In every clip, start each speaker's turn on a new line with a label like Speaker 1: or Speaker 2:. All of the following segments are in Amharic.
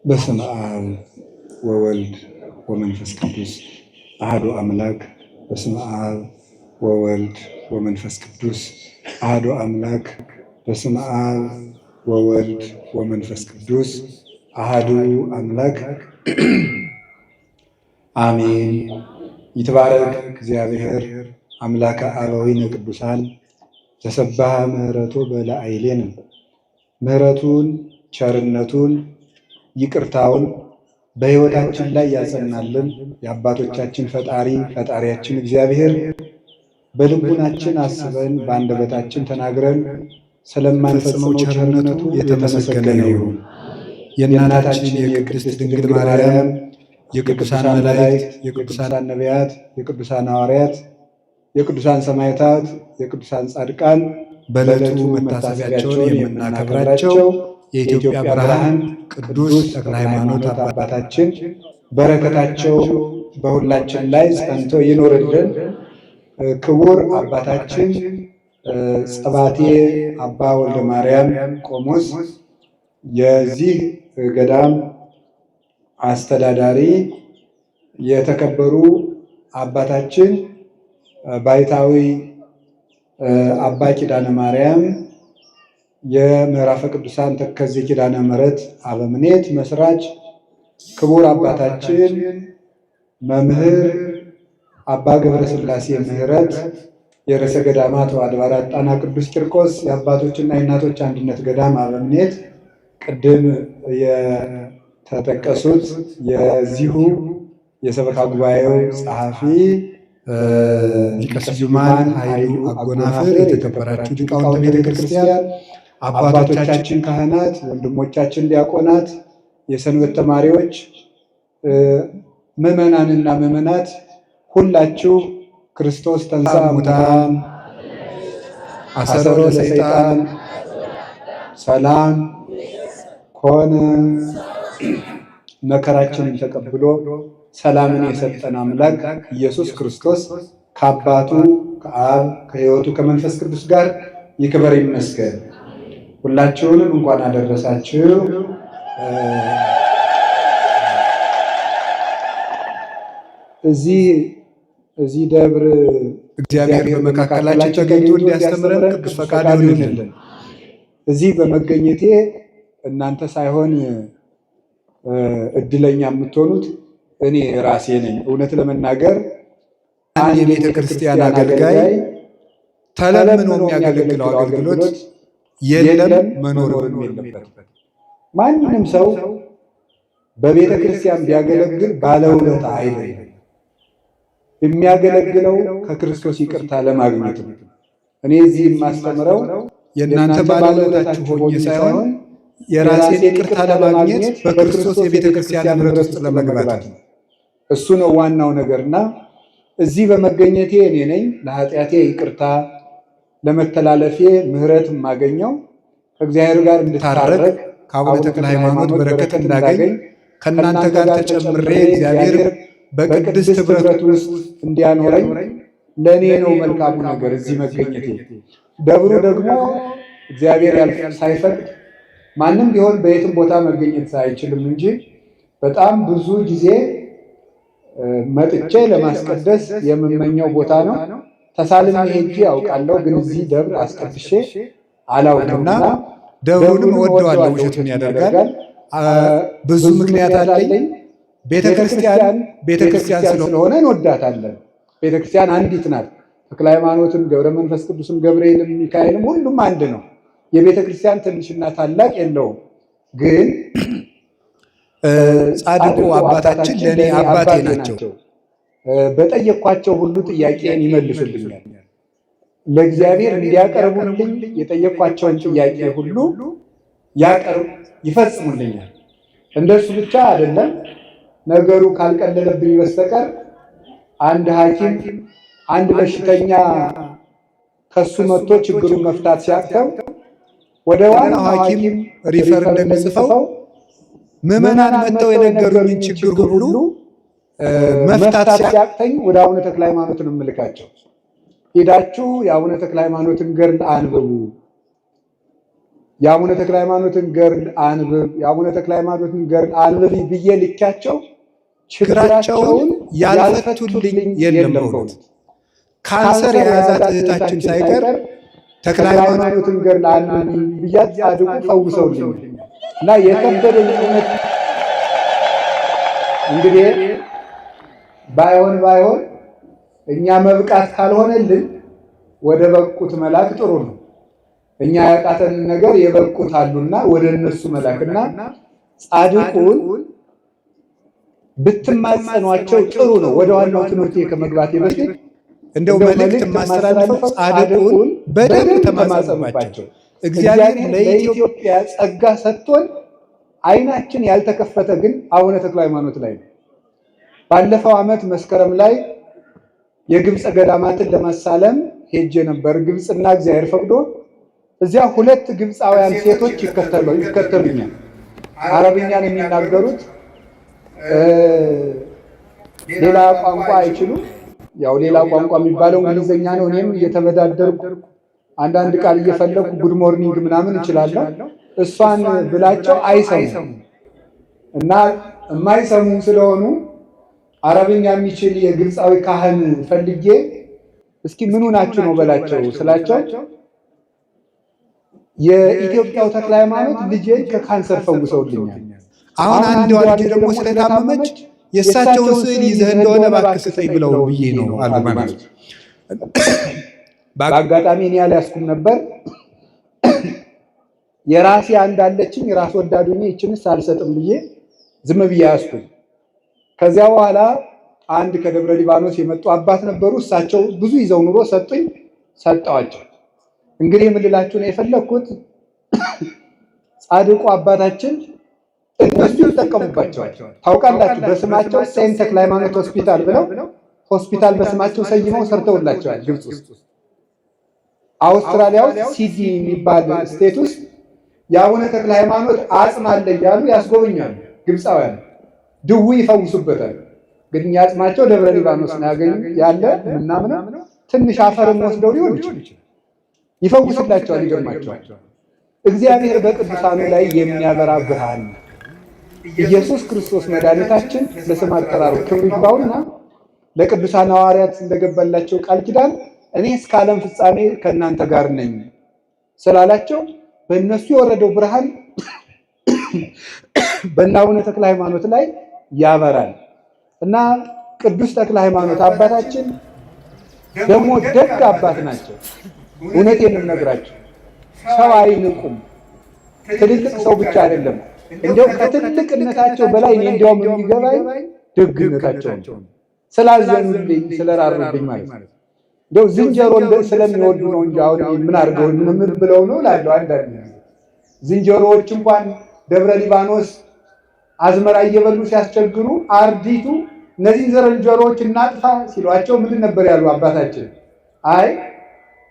Speaker 1: በስመ አብ ወወልድ ወመንፈስ ቅዱስ አሐዱ አምላክ። በስመ አብ ወወልድ ወመንፈስ ቅዱስ አሐዱ አምላክ። በስመ አብ ወወልድ ወመንፈስ ቅዱስ አሐዱ አምላክ አሜን። ይትባረክ እግዚአብሔር አምላከ አበዊነ ቅዱሳን ተሰብሐ ምሕረቱ በላዕሌነ። ምሕረቱን ቸርነቱን ይቅርታውን በሕይወታችን ላይ ያጸናልን የአባቶቻችን ፈጣሪያችን እግዚአብሔር በልቡናችን አስበን በአንደበታችን ተናግረን ስለማንፈጽመው ቸርነቱ የተመሰገነ ይሁን። የእናታችን የቅድስት ድንግል ማርያም የቅዱሳን መላእክት፣ የቅዱሳን ነቢያት፣ የቅዱሳን ሐዋርያት፣ የቅዱሳን ሰማዕታት፣ የቅዱሳን ጻድቃን በዕለቱ መታሰቢያቸውን የምናከብራቸው የኢትዮጵያ ብርሃን ቅዱስ ተክለ ሃይማኖት አባታችን በረከታቸው በሁላችን ላይ ጸንቶ ይኖርልን። ክቡር አባታችን ጸባቴ አባ ወልደ ማርያም ቆሞስ የዚህ ገዳም አስተዳዳሪ፣ የተከበሩ አባታችን ባይታዊ አባ ኪዳነ ማርያም የምዕራፈ ቅዱሳን ተከዜ ኪዳነ ምሕረት አበምኔት መስራች፣ ክቡር አባታችን መምህር አባ ገብረ ሥላሴ ምህረት የርዕሰ ገዳማት ወአድባራት ጣና ቅዱስ ቂርቆስ የአባቶችና የእናቶች አንድነት ገዳም አበምኔት፣ ቅድም የተጠቀሱት የዚሁ የሰበካ ጉባኤው ጸሐፊ ሊቀ ስዩማን ኃይሉ አጎናፍር፣ የተከበራችሁ ሊቃውንተ ቤተ ክርስቲያን፣ አባቶቻችን ካህናት፣ ወንድሞቻችን ዲያቆናት፣ የሰንበት ተማሪዎች፣ ምዕመናንና ምዕመናት ሁላችሁ ክርስቶስ ተንሥአ እሙታን አሰሮ ለሰይጣን ሰላም ኮነ፣ መከራችንን ተቀብሎ ሰላምን የሰጠን አምላክ ኢየሱስ ክርስቶስ ከአባቱ ከአብ ከሕይወቱ ከመንፈስ ቅዱስ ጋር ይክበር ይመስገን። ሁላችሁንም እንኳን አደረሳችሁ። እዚህ ደብር እግዚአብሔር በመካከላችን ተገኝቶ እንዲያስተምረን ቅዱስ ፈቃዱ ይሁንልን። እዚህ በመገኘቴ እናንተ ሳይሆን እድለኛ የምትሆኑት እኔ ራሴ ነኝ። እውነት ለመናገር አንድ የቤተ ክርስቲያን አገልጋይ ተለምኖ የሚያገለግለው አገልግሎት የለም፣ መኖርም የለበትም። ማንም ሰው በቤተ ክርስቲያን ቢያገለግል ባለውለታ አይደለም። የሚያገለግለው ከክርስቶስ ይቅርታ ለማግኘት ነው። እኔ እዚህ የማስተምረው የእናንተ ባለውለታችሁ ሆኜ ሳይሆን የራሴን ይቅርታ ለማግኘት በክርስቶስ የቤተ ክርስቲያን ኅብረት ውስጥ ለመግባት ነው። እሱ ነው ዋናው ነገርና እዚህ በመገኘቴ እኔ ነኝ ለኃጢአቴ ይቅርታ ለመተላለፌ ምሕረት የማገኘው ከእግዚአብሔር ጋር እንድታረቅ ከአቡነ ተክለ ሃይማኖት በረከት እንዳገኝ ከእናንተ ጋር ተጨምሬ እግዚአብሔር በቅድስት ኅብረት ውስጥ እንዲያኖረኝ ለእኔ ነው መልካሙ ነገር እዚህ መገኘቴ። ደብሩ ደግሞ እግዚአብሔር ሳይፈቅድ ማንም ቢሆን በየትም ቦታ መገኘት አይችልም እንጂ በጣም ብዙ ጊዜ መጥቼ ለማስቀደስ የምመኘው ቦታ ነው። ተሳልሜ ሄጄ ያውቃለሁ፣ ግን እዚህ ደብር አስቀድሼ አላውቅምና ደብሩንም እወደዋለሁ። ውሸቱን ያደርጋል። ብዙ ምክንያት አለኝ። ቤተክርስቲያን ስለሆነ እንወዳታለን። ቤተክርስቲያን አንዲት ናት። ተክለ ሃይማኖትም ገብረ መንፈስ ቅዱስም ገብርኤልም ሚካኤልም ሁሉም አንድ ነው። የቤተ ክርስቲያን ትንሽና ታላቅ የለውም። ግን ጻድቁ አባታችን ለእኔ አባቴ ናቸው። በጠየኳቸው ሁሉ ጥያቄን ይመልሱልኛል። ለእግዚአብሔር እንዲያቀርቡልኝ የጠየኳቸውን ጥያቄ ሁሉ ይፈጽሙልኛል። እንደሱ ብቻ አይደለም፣ ነገሩ ካልቀለለብኝ በስተቀር አንድ ሐኪም አንድ በሽተኛ ከሱ መጥቶ ችግሩን መፍታት ሲያቅተው ወደ ዋናው ሐኪም ሪፈር እንደሚጽፈው ምዕመናን መጥተው የነገሩኝን ችግር ሁሉ መፍታት ሲያቅተኝ ወደ አቡነ ተክለ ሃይማኖትን እምልካቸው፣ ሄዳችሁ የአቡነ ተክለ ሃይማኖትን ገድል አንብቡ፣ የአቡነ ተክለ ሃይማኖትን ገድል አንብብ፣ የአቡነ ተክለ ሃይማኖትን ገድል አንብቢ ብዬ ልኪያቸው ችግራቸውን ያልፈቱልኝ የለም። በእውነት ካንሰር የያዛት እህታችን ሳይቀር ተክለ ሃይማኖትን ገድል አንብቢ ብያት ጻድቁ ፈውሰውልኝ እና የከበደኝ እውነት እንግዲህ ባይሆን እኛ መብቃት ካልሆነልን ወደ በቁት መላክ ጥሩ ነው። እኛ ያቃተንን ነገር የበቁት አሉና ወደ እነሱ መላክና ጻድቁን ብትማጸኗቸው ጥሩ ነው። ወደ ዋናው ትምህርት ከመግባቴ በፊት እንደው መልእክት ማስተላለፈው ጻድቁን በደንብ ተማጸኑባቸው። እግዚአብሔር ለኢትዮጵያ ጸጋ ሰጥቶን አይናችን ያልተከፈተ ግን አቡነ ተክለ ሃይማኖት ላይ ነው። ባለፈው ዓመት መስከረም ላይ የግብፅ ገዳማትን ለመሳለም ሄጄ ነበር። ግብፅና እግዚአብሔር ፈቅዶ እዚያ 2 ግብፃውያን ሴቶች ይከተሉኛል። አረብኛን የሚናገሩት ሌላ ቋንቋ አይችሉም። ያው ሌላ ቋንቋ የሚባለው እንግሊዝኛ ነው። እኔም እየተበዳደርኩ አንዳንድ ቃል እየፈለኩ ጉድ ሞርኒንግ ምናምን እችላለሁ። እሷን ብላቸው አይሰሙም እና የማይሰሙ ስለሆኑ አረብኛ የሚችል የግብፃዊ ካህን ፈልጌ እስኪ ምኑ ናችሁ ነው በላቸው ስላቸው የኢትዮጵያው ተክለ ሃይማኖት ልጄን ከካንሰር ፈውሰውልኛል። አሁን አንዷ ልጅ ደግሞ ስለታመመች የእሳቸውን ስዕል ይዘህ እንደሆነ እባክህ ስጠኝ ብለው ብዬ ነው አሉ ማለት ነው። በአጋጣሚ እኔ አልያዝኩም ነበር። የራሴ አንዳለችኝ ራስ ወዳዱኝ ይችንስ አልሰጥም ብዬ ዝም ብዬ ያዝኩኝ። ከዚያ በኋላ አንድ ከደብረ ሊባኖስ የመጡ አባት ነበሩ። እሳቸው ብዙ ይዘው ኑሮ ሰጡኝ፣ ሰጠዋቸው። እንግዲህ የምልላችሁ ነው የፈለኩት ጻድቁ አባታችን እነሱ ይጠቀሙባቸዋል። ታውቃላችሁ፣ በስማቸው ሴንት ተክለ ሃይማኖት ሆስፒታል ብለው ሆስፒታል በስማቸው ሰይመው ሰርተውላቸዋል። ግብፅ ውስጥ፣ አውስትራሊያ ውስጥ ሲዲ የሚባል ስቴት ውስጥ የአቡነ ተክለ ሃይማኖት አጽም አለ እያሉ ያስጎበኛሉ። ግብፃውያን ድዊ ይፈውሱበታል። ግን አጽማቸው ደብረ ሊባኖስ ነው ያለ ምናምን ትንሽ አፈርም ወስደው ሊሆን ይችላል ይፈውስላቸዋል። ይገርማቸዋል። እግዚአብሔር በቅዱሳኑ ላይ የሚያበራ ብርሃን ኢየሱስ ክርስቶስ መድኃኒታችን ለስም አጠራሩ ክብር ይግባውና ለቅዱሳን ሐዋርያት እንደገባላቸው ቃል ኪዳን እኔ እስከ ዓለም ፍጻሜ ከእናንተ ጋር ነኝ ስላላቸው በእነሱ የወረደው ብርሃን በእነ አቡነ ተክለ ሃይማኖት ላይ ያበራል እና ቅዱስ ተክለ ሃይማኖት አባታችን ደግሞ ደግ አባት ናቸው። እውነቴን ነው የምነግራቸው። ሰው አይንቁም። ትልልቅ ሰው ብቻ አይደለም፣ እንደው ከትልቅነታቸው በላይ እኔ እንደውም የሚገባኝ ደግነታቸው ነው። ስላዘኑልኝ ስለራሩልኝ ማለት ነው። እንደው ዝንጀሮ ስለሚወዱ ነው እንጂ አሁን ምን አድርገው ምን ብለው ነው እላለሁ። አንዳንድ ዝንጀሮዎች እንኳን ደብረ ሊባኖስ አዝመራ እየበሉ ሲያስቸግሩ አርዲቱ እነዚህ ዝንጀሮዎች እናጥፋ ሲሏቸው ምንድን ነበር ያሉ አባታችን? አይ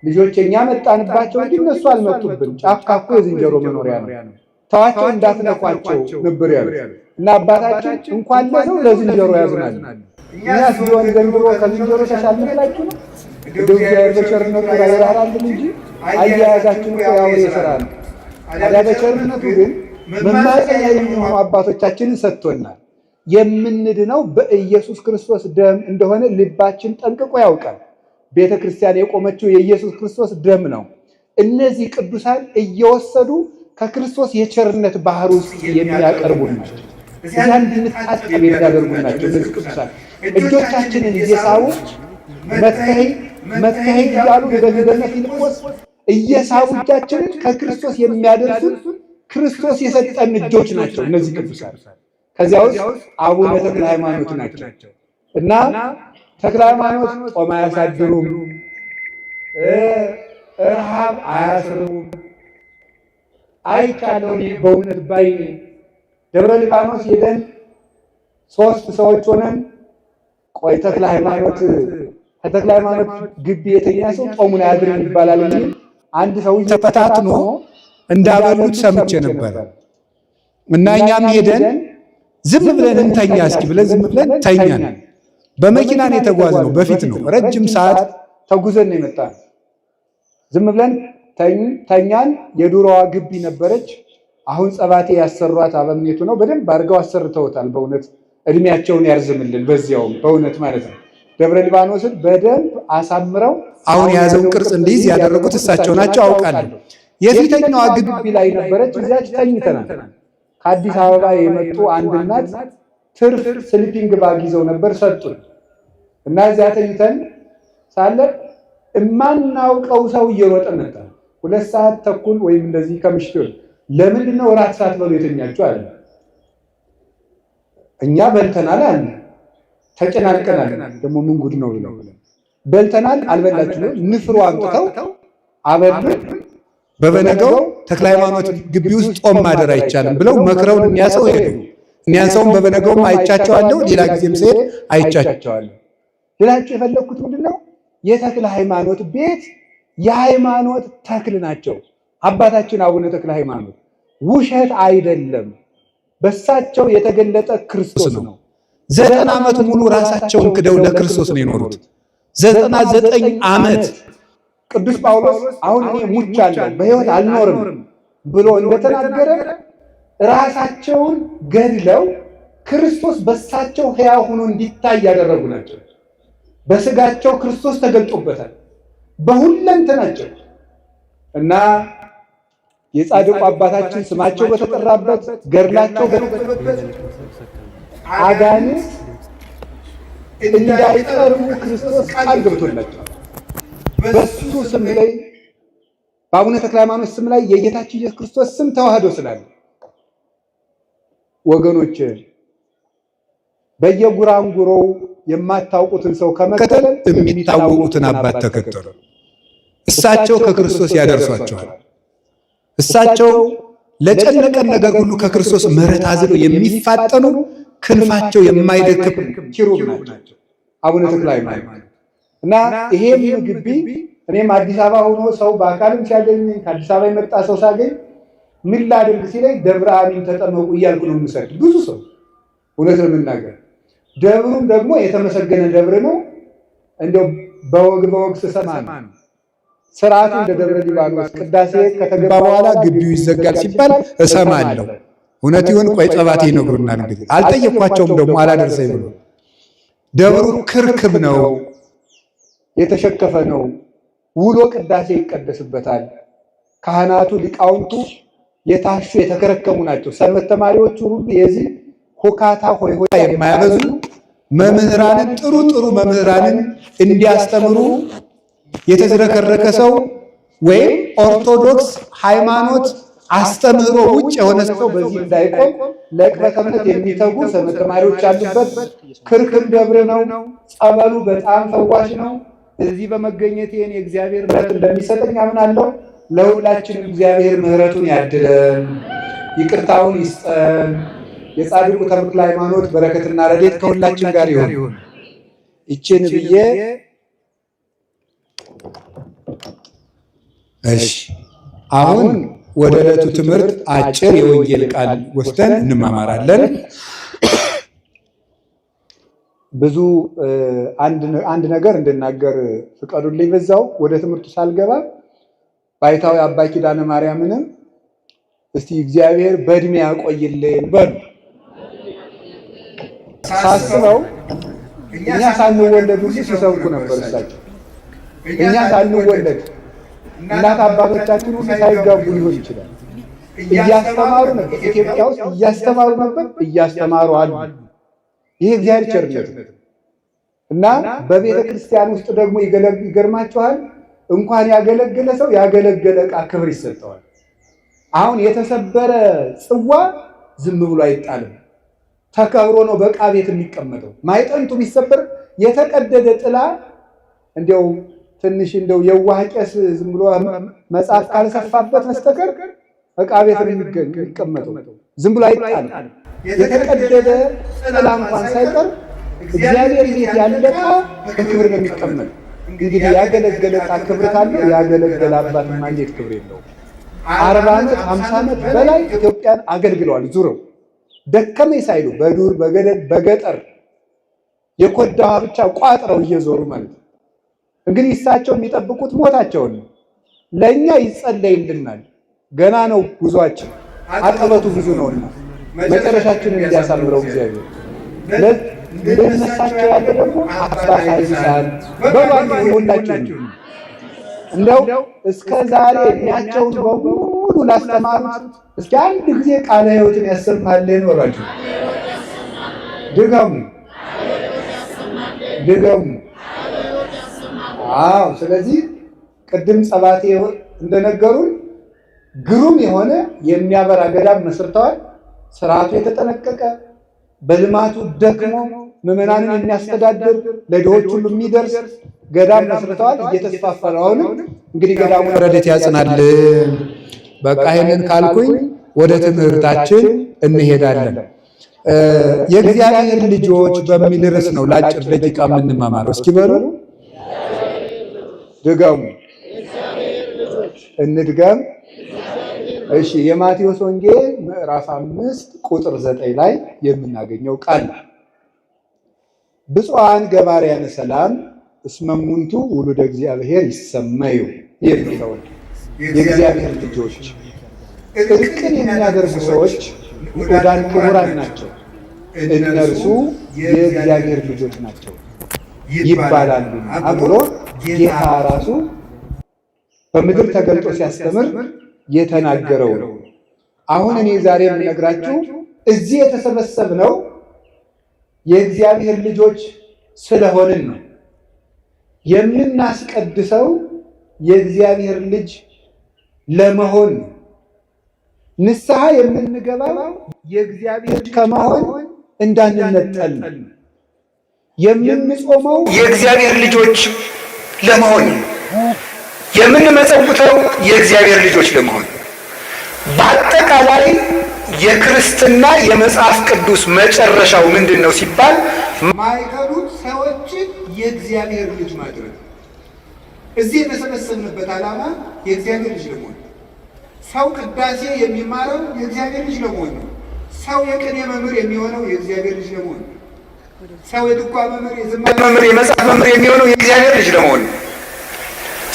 Speaker 1: ልጆች እኛ መጣንባቸው እንጂ እነሱ አልመጡብን። ጫካ እኮ የዝንጀሮ መኖሪያ ነው፣ ተዋቸው እንዳትነኳቸው ነበር ያሉ እና አባታችን እንኳን ለሰው ለዝንጀሮ ያዝናል። እኛስ ቢሆን ዘንድሮ ከዝንጀሮ ተሻልንላችሁ ነው። እንደው እግዚአብሔር በቸርነቱ ይራራልን እንጂ አያያዛችን እኮ ያውሬ ስራ ነው። ታዲያ በቸርነቱ ግን መማፀኛ የሚሆኑ አባቶቻችንን ሰጥቶናል። የምንድነው በኢየሱስ ክርስቶስ ደም እንደሆነ ልባችን ጠንቅቆ ያውቃል። ቤተ ክርስቲያን የቆመችው የኢየሱስ ክርስቶስ ደም ነው። እነዚህ ቅዱሳን እየወሰዱ ከክርስቶስ የቸርነት ባህር ውስጥ የሚያቀርቡን ናቸው። እዚያ እንድንታጠብ የሚያደርጉ ናቸው። እነዚህ ቅዱሳን እጆቻችንን እየሳቡ መትከሄ እያሉ እንደገና ፊልጶስ እየሳቡ እጃችንን ከክርስቶስ የሚያደርሱን ክርስቶስ የሰጠን እጆች ናቸው እነዚህ ቅዱሳን። ከዚያ ውስጥ አቡነ ተክለ ሃይማኖት ናቸው እና ተክለ ሃይማኖት ጾም አያሳድሩም፣ ረሃብ አያስርቡም። አይቻለው በእውነት ባይ ደብረ ሊባኖስ ሄደን 3 ሰዎች ሆነን ቆይ ተክለ ሃይማኖት ከተክለ ሃይማኖት ግቢ የተኛ ሰው ጾሙን አያድርም ይባላል እንጂ አንድ ሰው ተፈታትኖ እንዳበሉት ሰምቼ ነበር እና እኛም ሄደን ዝም ብለን እንተኛ እስኪ ብለን ዝም ብለን ተኛን። በመኪና ነው የተጓዝነው። በፊት ነው ረጅም ሰዓት ተጉዘን ነው የመጣነው። ዝም ብለን ተኛን። የዱሮዋ ግቢ ነበረች። አሁን ጸባቴ ያሰሯት አበምኔቱ ነው። በደንብ አድርገው አሰርተውታል። በእውነት እድሜያቸውን ያርዝምልን። በዚያውም በእውነት ማለት ነው ደብረ ሊባኖስን በደንብ አሳምረው
Speaker 2: አሁን የያዘውን ቅርጽ እንዲይዝ ያደረጉት እሳቸው ናቸው አውቃለሁ።
Speaker 1: የፊተኛዋ ግቢ ላይ ነበረች። እዚያች ተኝተናል። ከአዲስ አበባ የመጡ አንድ እናት ትርፍ ስሊፒንግ ባግ ይዘው ነበር ሰጡን እና እዚያ ተኝተን ሳለ እማናውቀው ሰው እየሮጠ መጣ። 2 ሰዓት ተኩል ወይም እንደዚህ ከምሽቱ ለምንድን ነው እራት ሳትበሉ የተኛችሁ አለ። እኛ በልተናል አለ። ተጨናንቀናል። ደግሞ ምን ጉድ ነው ብለው በልተናል አልበላችሁም? ንፍሮ አምጥተው አበሉን።
Speaker 2: በበነገው ተክለ ሃይማኖት ግቢ ውስጥ ጾም ማደር አይቻልም ብለው መክረውን የሚያሰው ሄዱ። እኒያንሰውም በበነገውም አይቻቸዋለሁ፣ ሌላ ጊዜም ስሄድ አይቻቸዋለሁ።
Speaker 1: ሌላቸው የፈለግኩት ምንድነው የተክለ ሃይማኖት ቤት የሃይማኖት ተክል ናቸው። አባታችን አቡነ ተክለ ሃይማኖት ውሸት አይደለም፣ በሳቸው የተገለጠ ክርስቶስ ነው።
Speaker 2: 90 ዓመት ሙሉ ራሳቸውን ክደው ለክርስቶስ ነው የኖሩት። 99 ዓመት
Speaker 1: ቅዱስ ጳውሎስ አሁን እኔ ሙቻለሁ በሕይወት አልኖርም ብሎ እንደተናገረ ራሳቸውን ገድለው ክርስቶስ በሳቸው ሕያው ሆኖ እንዲታይ ያደረጉ ናቸው። በስጋቸው ክርስቶስ ተገልጦበታል በሁለንተናቸው እና የጻድቁ አባታችን ስማቸው በተጠራበት ገድላቸው በተጠራበት አጋንንት እንዳይቀርቡ ክርስቶስ ቃል ገብቶላቸዋል። በሱ ስም ላይ በአቡነ ተክለ ሃይማኖት ስም ላይ የጌታችን ኢየሱስ ክርስቶስ ስም ተዋህዶ ስላለ ወገኖች በየጉራንጉሮው የማታውቁትን ሰው ከመከተል
Speaker 2: የሚታወቁትን አባት ተከተሉ። እሳቸው ከክርስቶስ ያደርሷቸዋል። እሳቸው ለጨነቀን ነገር ሁሉ ከክርስቶስ ምሕረት አዝለው የሚፋጠኑ ክንፋቸው የማይደክም
Speaker 1: ኪሩብ ናቸው አቡነ ተክለ ሃይማኖት እና ይሄም ግቢ እኔም አዲስ አበባ ሆኖ ሰው በአካልም ሲያገኝ ከአዲስ አበባ የመጣ ሰው ሳገኝ ምን ላድርግ ሲለኝ ደብረ አሚን ተጠመቁ እያልኩ ነው የምሰድ። ብዙ ሰው እውነት ነው የምናገር። ደብሩም ደግሞ የተመሰገነ ደብር ነው። እንደው በወግ ስሰማ ነው ስርዓቱ እንደ ደብረ ሊባኖስ ቅዳሴ ከተገባ
Speaker 2: በኋላ ግቢው ይዘጋል ሲባል እሰማለሁ። እውነት ይሁን ቆይ ጸባቴ ይነግሩናል። እንግዲህ አልጠየኳቸውም ደግሞ አላደርሰኝ ብሎ ደብሩ ክርክብ ነው፣
Speaker 1: የተሸከፈ ነው። ውሎ ቅዳሴ ይቀደስበታል። ካህናቱ ሊቃውንቱ የታሹ የተከረከሙ ናቸው። ሰንበት ተማሪዎቹ ሁሉ የዚህ ሁካታ ሆይ
Speaker 2: የማያበዙ መምህራንን ጥሩ መምህራንን እንዲያስተምሩ የተዝረከረከ ሰው ወይም ኦርቶዶክስ ሃይማኖት አስተምህሮ ውጭ የሆነ ሰው
Speaker 1: በዚህ እንዳይቆም ለቅበተ እምነት የሚተጉ ሰንበት ተማሪዎች ያሉበት ክርክብ ደብር ነው። ጸበሉ በጣም ፈዋሽ ነው። እዚህ በመገኘት ይህን የእግዚአብሔር ምሕረት እንደሚሰጠኝ አምናለሁ። ለሁላችንም እግዚአብሔር ምሕረቱን ያድለን፣ ይቅርታውን ይስጠን። የጻድቁ ተክለ ሃይማኖት በረከትና ረድኤት ከሁላችን ጋር ይሁን። ይችን ብዬ
Speaker 2: እሺ፣ አሁን ወደ ዕለቱ ትምህርት አጭር የወንጌል ቃል ወስደን እንማማራለን።
Speaker 1: ብዙ አንድ ነገር እንድናገር ፍቀዱልኝ። በዛው ወደ ትምህርቱ ሳልገባ ባይታዊ አባ ኪዳነ ማርያምንም እስቲ እግዚአብሔር በእድሜ ያቆይልን በሉ። ሳስበው እኛ ሳንወለዱ ሲሰብኩ ነበር እሳቸው። እኛ ሳንወለድ እናት አባቶቻችን ሁሉ ሳይጋቡ ሊሆን ይችላል እያስተማሩ ነበር። ኢትዮጵያ ውስጥ እያስተማሩ ነበር፣ እያስተማሩ አሉ። ይሄ እግዚአብሔር ቸርነት እና በቤተ ክርስቲያን ውስጥ ደግሞ ይገርማችኋል፣ እንኳን ያገለገለ ሰው ያገለገለ ዕቃ ክብር ይሰጠዋል። አሁን የተሰበረ ጽዋ ዝም ብሎ አይጣልም፣ ተከብሮ ነው በዕቃ ቤት የሚቀመጠው። ማይጠንቱ ቢሰበር የተቀደደ ጥላ እንዲያው ትንሽ እንደው የዋህ ቄስ ዝም ብሎ መጽሐፍ ካልሰፋበት በስተቀር ዕቃ ቤት ነው የሚቀመጠው፣ ዝም ብሎ አይጣልም። የተቀደደ ጥላ እንኳን ሳይቀር እግዚአብሔር ቤት ያለ ዕቃ በክብር ነው የሚቀመጥ። እንግዲህ ያገለገለ ዕቃ ክብር ካለው ያገለገለ አባትማ እንዴት ክብር የለውም? 40 ዓመት 50 ዓመት በላይ ኢትዮጵያን አገልግለዋል። ዙረው ደከመኝ ሳይሉ በዱር በገደል በገጠር የኮዳዋ ብቻ ቋጥረው እየዞሩ ማለት ነው። እንግዲህ እሳቸው የሚጠብቁት ሞታቸውን ነው። ለእኛ ይጸለይልናል። ገና ነው ጉዟችን፣ አቀበቱ ብዙ ነውና መጨረሻችንን እንዲያሳምረው እግዚአብሔር እንደነሳቸው ያለ ደግሞ አባት አይሳል በባንድ ሁላችሁ እንደው እስከ ዛሬ እድሜያቸውን በሙሉ ላስተማሩት እስኪ አንድ ጊዜ ቃለ ሕይወትን ያሰማልን ወራችሁ ድገሙ። አዎ፣ ስለዚህ ቅድም ጸባቴ እንደነገሩን ግሩም የሆነ የሚያበራ ገዳም መስርተዋል። ስርዓቱ የተጠነቀቀ በልማቱ ደክሞ ምዕመናንን የሚያስተዳድር ለድሆች ሁሉ የሚደርስ ገዳም መስርተዋል። እየተስፋፋ ነው። አሁንም እንግዲህ ገዳሙ
Speaker 2: ረድኤት ያጽናልን። በቃ ይሄንን ካልኩኝ ወደ ትምህርታችን እንሄዳለን። የእግዚአብሔር ልጆች በሚል ርዕስ ነው ለአጭር ደቂቃ የምንማማረው። እስኪ በሉ ድገሙ። እንድገም። እሺ፣ የማቴዎስ ወንጌል ምዕራፍ 5 ቁጥር 9 ላይ የምናገኘው ቃል ብፁዓን ገባርያነ ሰላም እስመ እሙንቱ ውሉደ እግዚአብሔር ይሰመዩ የሚለው የእግዚአብሔር ልጆች እርቅን የሚያደርጉ ሰዎች ንዑዳን ክቡራን ናቸው፣ እነርሱ የእግዚአብሔር ልጆች ናቸው ይባላሉ ብሎ ጌታ ራሱ በምድር ተገልጦ ሲያስተምር የተናገረው ነው። አሁን እኔ ዛሬ የምነግራችሁ እዚህ የተሰበሰብነው የእግዚአብሔር ልጆች ስለሆንን ነው። የምናስቀድሰው የእግዚአብሔር ልጅ ለመሆን ነው። ንስሐ የምንገባው የእግዚአብሔር ከመሆን እንዳንነጠል ነው። የምንጾመው የእግዚአብሔር ልጆች ለመሆን ነው። የምንመጸውተው የእግዚአብሔር ልጆች ለመሆን። በአጠቃላይ የክርስትና የመጽሐፍ ቅዱስ መጨረሻው ምንድን ነው ሲባል ማዕከሉ ሰዎችን የእግዚአብሔር ልጅ ማድረግ። እዚህ የተሰበሰብንበት ዓላማ የእግዚአብሔር ልጅ ለመሆን። ሰው ቅዳሴ የሚማረው የእግዚአብሔር ልጅ ለመሆን ነው። ሰው የቅኔ መምህር የሚሆነው የእግዚአብሔር ልጅ ለመሆን ነው። ሰው የድጓ መምህር፣ የዝማሬ መምህር፣ የመጽሐፍ መምህር የሚሆነው የእግዚአብሔር ልጅ ለመሆን ነው።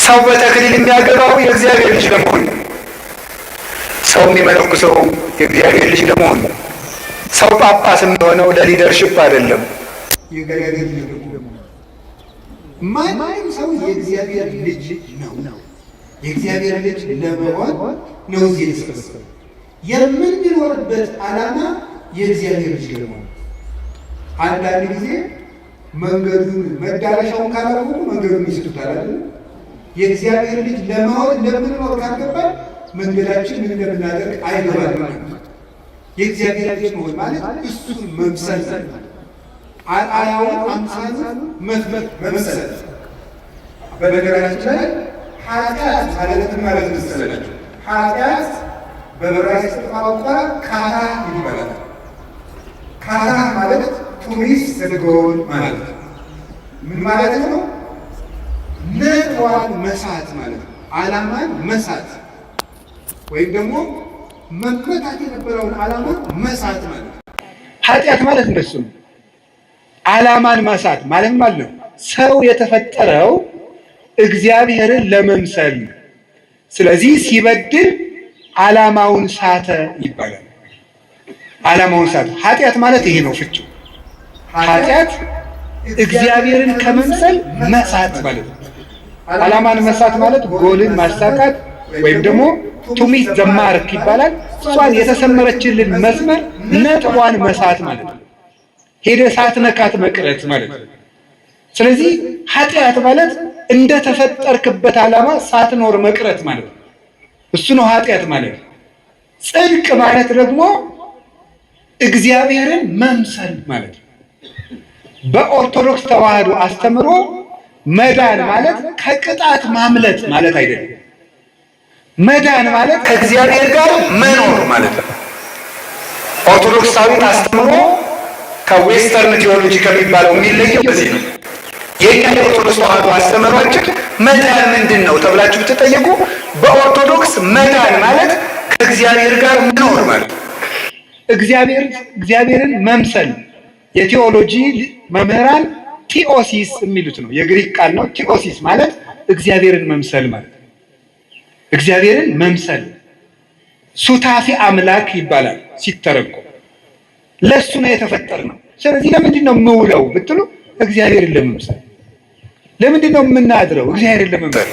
Speaker 2: ሰው በተክሊል የሚያገባው የእግዚአብሔር ልጅ ለመሆን ነው። ሰው የሚመለኩሰው የእግዚአብሔር ልጅ ለመሆን ነው። ሰው ጳጳስ የሚሆነው ለሊደርሽፕ አይደለም፣ የእግዚአብሔር ልጅ ለመሆን። ማንም ሰው የእግዚአብሔር ልጅ ነው። የእግዚአብሔር ልጅ ለመሆን ነው እዚህ የተሰበሰበው። የምንኖርበት ዓላማ የእግዚአብሔር ልጅ ለመሆን። አንዳንድ ጊዜ መንገዱን መዳረሻውን ካላወቁ መንገዱን ይስቱታል አይደል? የእግዚአብሔር ልጅ ለመሆን ለምንኖር ካልገባን መንገዳችን ምን እንደምናደርግ አይገባንም። የእግዚአብሔር ልጅ መሆን ማለት እሱን መምሰል፣ አርአያውን አምሳሉን መምሰል። በነገራችን ላይ ኃጢአት ማለት መሰላችሁ፣ ኃጢአት በዕብራይስጥ ቋንቋ ካራ ይባላል። ካራ ማለት ቱሪስት ዘጎል ማለት ነው። ምን ማለት ነው? ነጥዋን መሳት ማለት ነው። ዓላማን መሳት ወይም ደግሞ መመታት የነበረውን ዓላማ መሳት ማለት ነው። ኃጢአት ማለት እንደሱ ነው። ዓላማን መሳት ማለት ነው። ሰው የተፈጠረው እግዚአብሔርን ለመምሰል ነው። ስለዚህ ሲበድል ዓላማውን ሳተ ይባላል። ዓላማውን ሳተ። ኃጢአት ማለት ይሄ ነው ፍቺው። ኃጢአት እግዚአብሔርን ከመምሰል መሳት ማለት ነው። ዓላማን መሳት ማለት ጎልን ማሳካት ወይም ደግሞ ቱሚት ዘማርክ ይባላል። እሷን የተሰመረችልን መስመር ነጥቧን መሳት ማለት ነው። ሄደ ሳትነካት መቅረት ማለት ነው። ስለዚህ ኃጢአት ማለት እንደተፈጠርክበት ዓላማ ሳትኖር መቅረት ማለት ነው። እሱ ነው ኃጢአት ማለት። ጽድቅ ማለት ደግሞ እግዚአብሔርን መምሰል ማለት ነው። በኦርቶዶክስ ተዋህዶ አስተምሮ መዳን ማለት ከቅጣት ማምለጥ ማለት አይደለም። መዳን ማለት ከእግዚአብሔር ጋር መኖር ማለት ነው። ኦርቶዶክሳዊ አስተምሮ ከዌስተርን ቴዎሎጂ ከሚባለው የሚለየው በዚህ ነው። የኛ የኦርቶዶክስ ተዋህዶ አስተምሯችን መዳን ምንድን ነው ተብላችሁ ብትጠየቁ በኦርቶዶክስ መዳን ማለት ከእግዚአብሔር ጋር መኖር ማለት ነው። እግዚአብሔርን መምሰል የቴዎሎጂ መምህራን ቲኦሲስ የሚሉት ነው። የግሪክ ቃል ነው። ቲኦሲስ ማለት እግዚአብሔርን መምሰል ማለት ነው።
Speaker 1: እግዚአብሔርን መምሰል ሱታፊ አምላክ ይባላል ሲተረጎም። ለሱ ነው የተፈጠርነው። ስለዚህ ለምንድን ነው የምውለው ብትሉ እግዚአብሔርን ለመምሰል። ለምንድን ነው የምናድረው? እግዚአብሔርን ለመምሰል።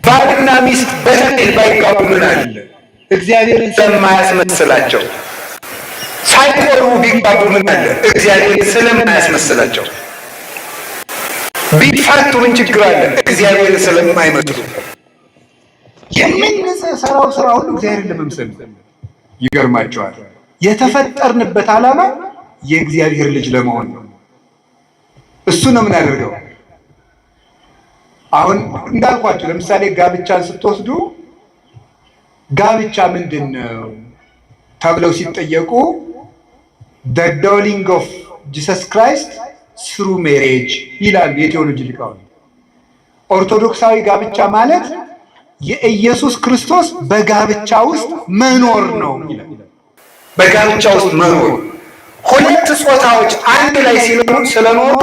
Speaker 2: ባልና ሚስት በተክሊል ባይጋቡ ምን አለ?
Speaker 1: እግዚአብሔርን
Speaker 2: ስለማያስመስላቸው። ሳይቆርቡ ቢጋቡ ምን አለ? እግዚአብሔርን ስለማያስመስላቸው። ቢፋቱ ምን ችግር አለ? እግዚአብሔርን ስለማይመስሉ።
Speaker 1: የምንሰራው ስራ ሁሉ እግዚአብሔርን ለመምሰል። ይገርማቸዋል። የተፈጠርንበት ዓላማ የእግዚአብሔር ልጅ ለመሆን ነው። እሱ ነው የምናደርገው። አሁን እንዳልኳችሁ ለምሳሌ ጋብቻን ስትወስዱ ጋብቻ ምንድን ነው ተብለው ሲጠየቁ the dwelling of Jesus Christ through marriage ይላል የቴዎሎጂ ሊቃውንት። ኦርቶዶክሳዊ ጋብቻ ማለት የኢየሱስ ክርስቶስ በጋብቻ ውስጥ መኖር ነው ይላል።
Speaker 2: በጋብቻ ውስጥ መኖር ሁለት ጾታዎች አንድ ላይ ሲኖሩ ስለኖሩ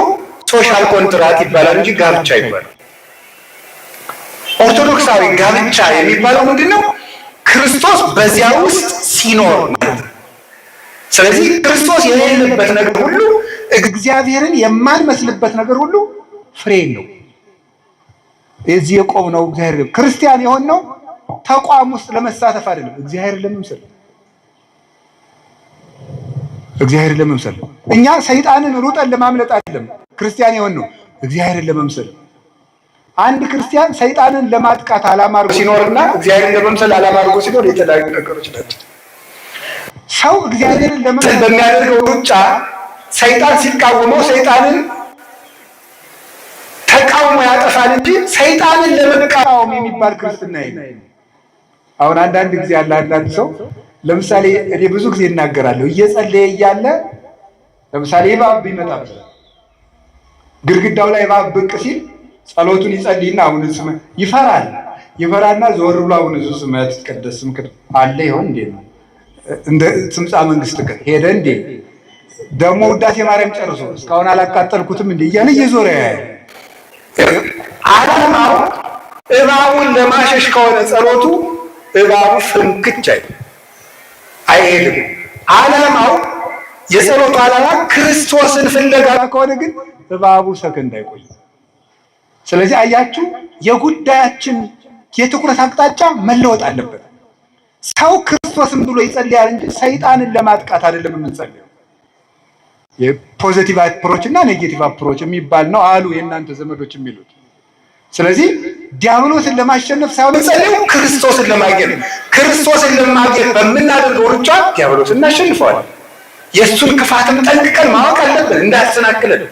Speaker 2: ሶሻል ኮንትራት ይባላል እንጂ ጋብቻ ይባላል። ኦርቶዶክሳዊ ጋብቻ የሚባለው ምንድነው? ክርስቶስ በዚያ ውስጥ ሲኖር ማለት ነው። ስለዚህ ክርስቶስ የሌለበት ነገር ሁሉ፣ እግዚአብሔርን የማንመስልበት ነገር ሁሉ ፍሬ ነው። የዚህ የቆምነው እግዚአብሔር ክርስቲያን የሆነው ተቋም ውስጥ ለመሳተፍ አይደለም፣ እግዚአብሔርን ለመምሰል። እግዚአብሔርን ለመምሰል እኛ ሰይጣንን ሩጠን ለማምለጥ አይደለም ክርስቲያን የሆነው፣ እግዚአብሔርን ለመምሰል። አንድ ክርስቲያን ሰይጣንን ለማጥቃት ዓላማ አድርጎ ሲኖርና እግዚአብሔርን ለመምሰል ዓላማ አድርጎ ሲኖር የተለያዩ ነገሮች ናቸው።
Speaker 1: ሰው እግዚአብሔርን ለመምሰል
Speaker 2: በሚያደርገው ሩጫ ሰይጣን ሲቃወመው ሰይጣንን ተቃውሞ ያጠፋል እንጂ ሰይጣንን ለመቃወም የሚባል ክርስትና የለም። አሁን አንዳንድ ጊዜ ያለ አንዳንድ ሰው ለምሳሌ እኔ ብዙ ጊዜ እናገራለሁ። እየጸለየ እያለ ለምሳሌ እባብ ቢመጣበት ግድግዳው ላይ እባብ ብቅ ሲል ጸሎቱን ይጸልይና አሁን ስም ይፈራል። ይፈራና ዞር ብሎ አሁን ስም ያትቀደስ ስም አለ ይሆን እንዴ ነው እንደ ስምጻ መንግስት ሄደ እንዴ ደግሞ ውዳሴ ማርያም ጨርሶ እስካሁን አላቃጠልኩትም እንዴ እያለ እየዞረ ያያል። ዓላማው እባቡን ለማሸሽ ከሆነ ጸሎቱ እባቡ ፍንክች አይሄድም። ዓላማው የጸሎቱ ዓላማ ክርስቶስን ፍለጋ ከሆነ ግን እባቡ ሰከንድ አይቆይም። ስለዚህ አያችሁ፣ የጉዳያችን የትኩረት አቅጣጫ መለወጥ አለበት። ሰው ክርስቶስን ብሎ ይጸልያል እንጂ ሰይጣንን ለማጥቃት አይደለም የምንጸልየው። የፖዚቲቭ አፕሮች እና ኔጌቲቭ አፕሮች የሚባል ነው አሉ የእናንተ ዘመዶች የሚሉት። ስለዚህ ዲያብሎስን ለማሸነፍ ሳይሆን የምንጸልየው ክርስቶስን ለማግኘት። ክርስቶስን ለማግኘት በምናደርገው ሩጫ ዲያብሎስን እናሸንፈዋለን። የእሱን ክፋትም ጠንቅቀን ማወቅ አለብን እንዳያሰናክለን።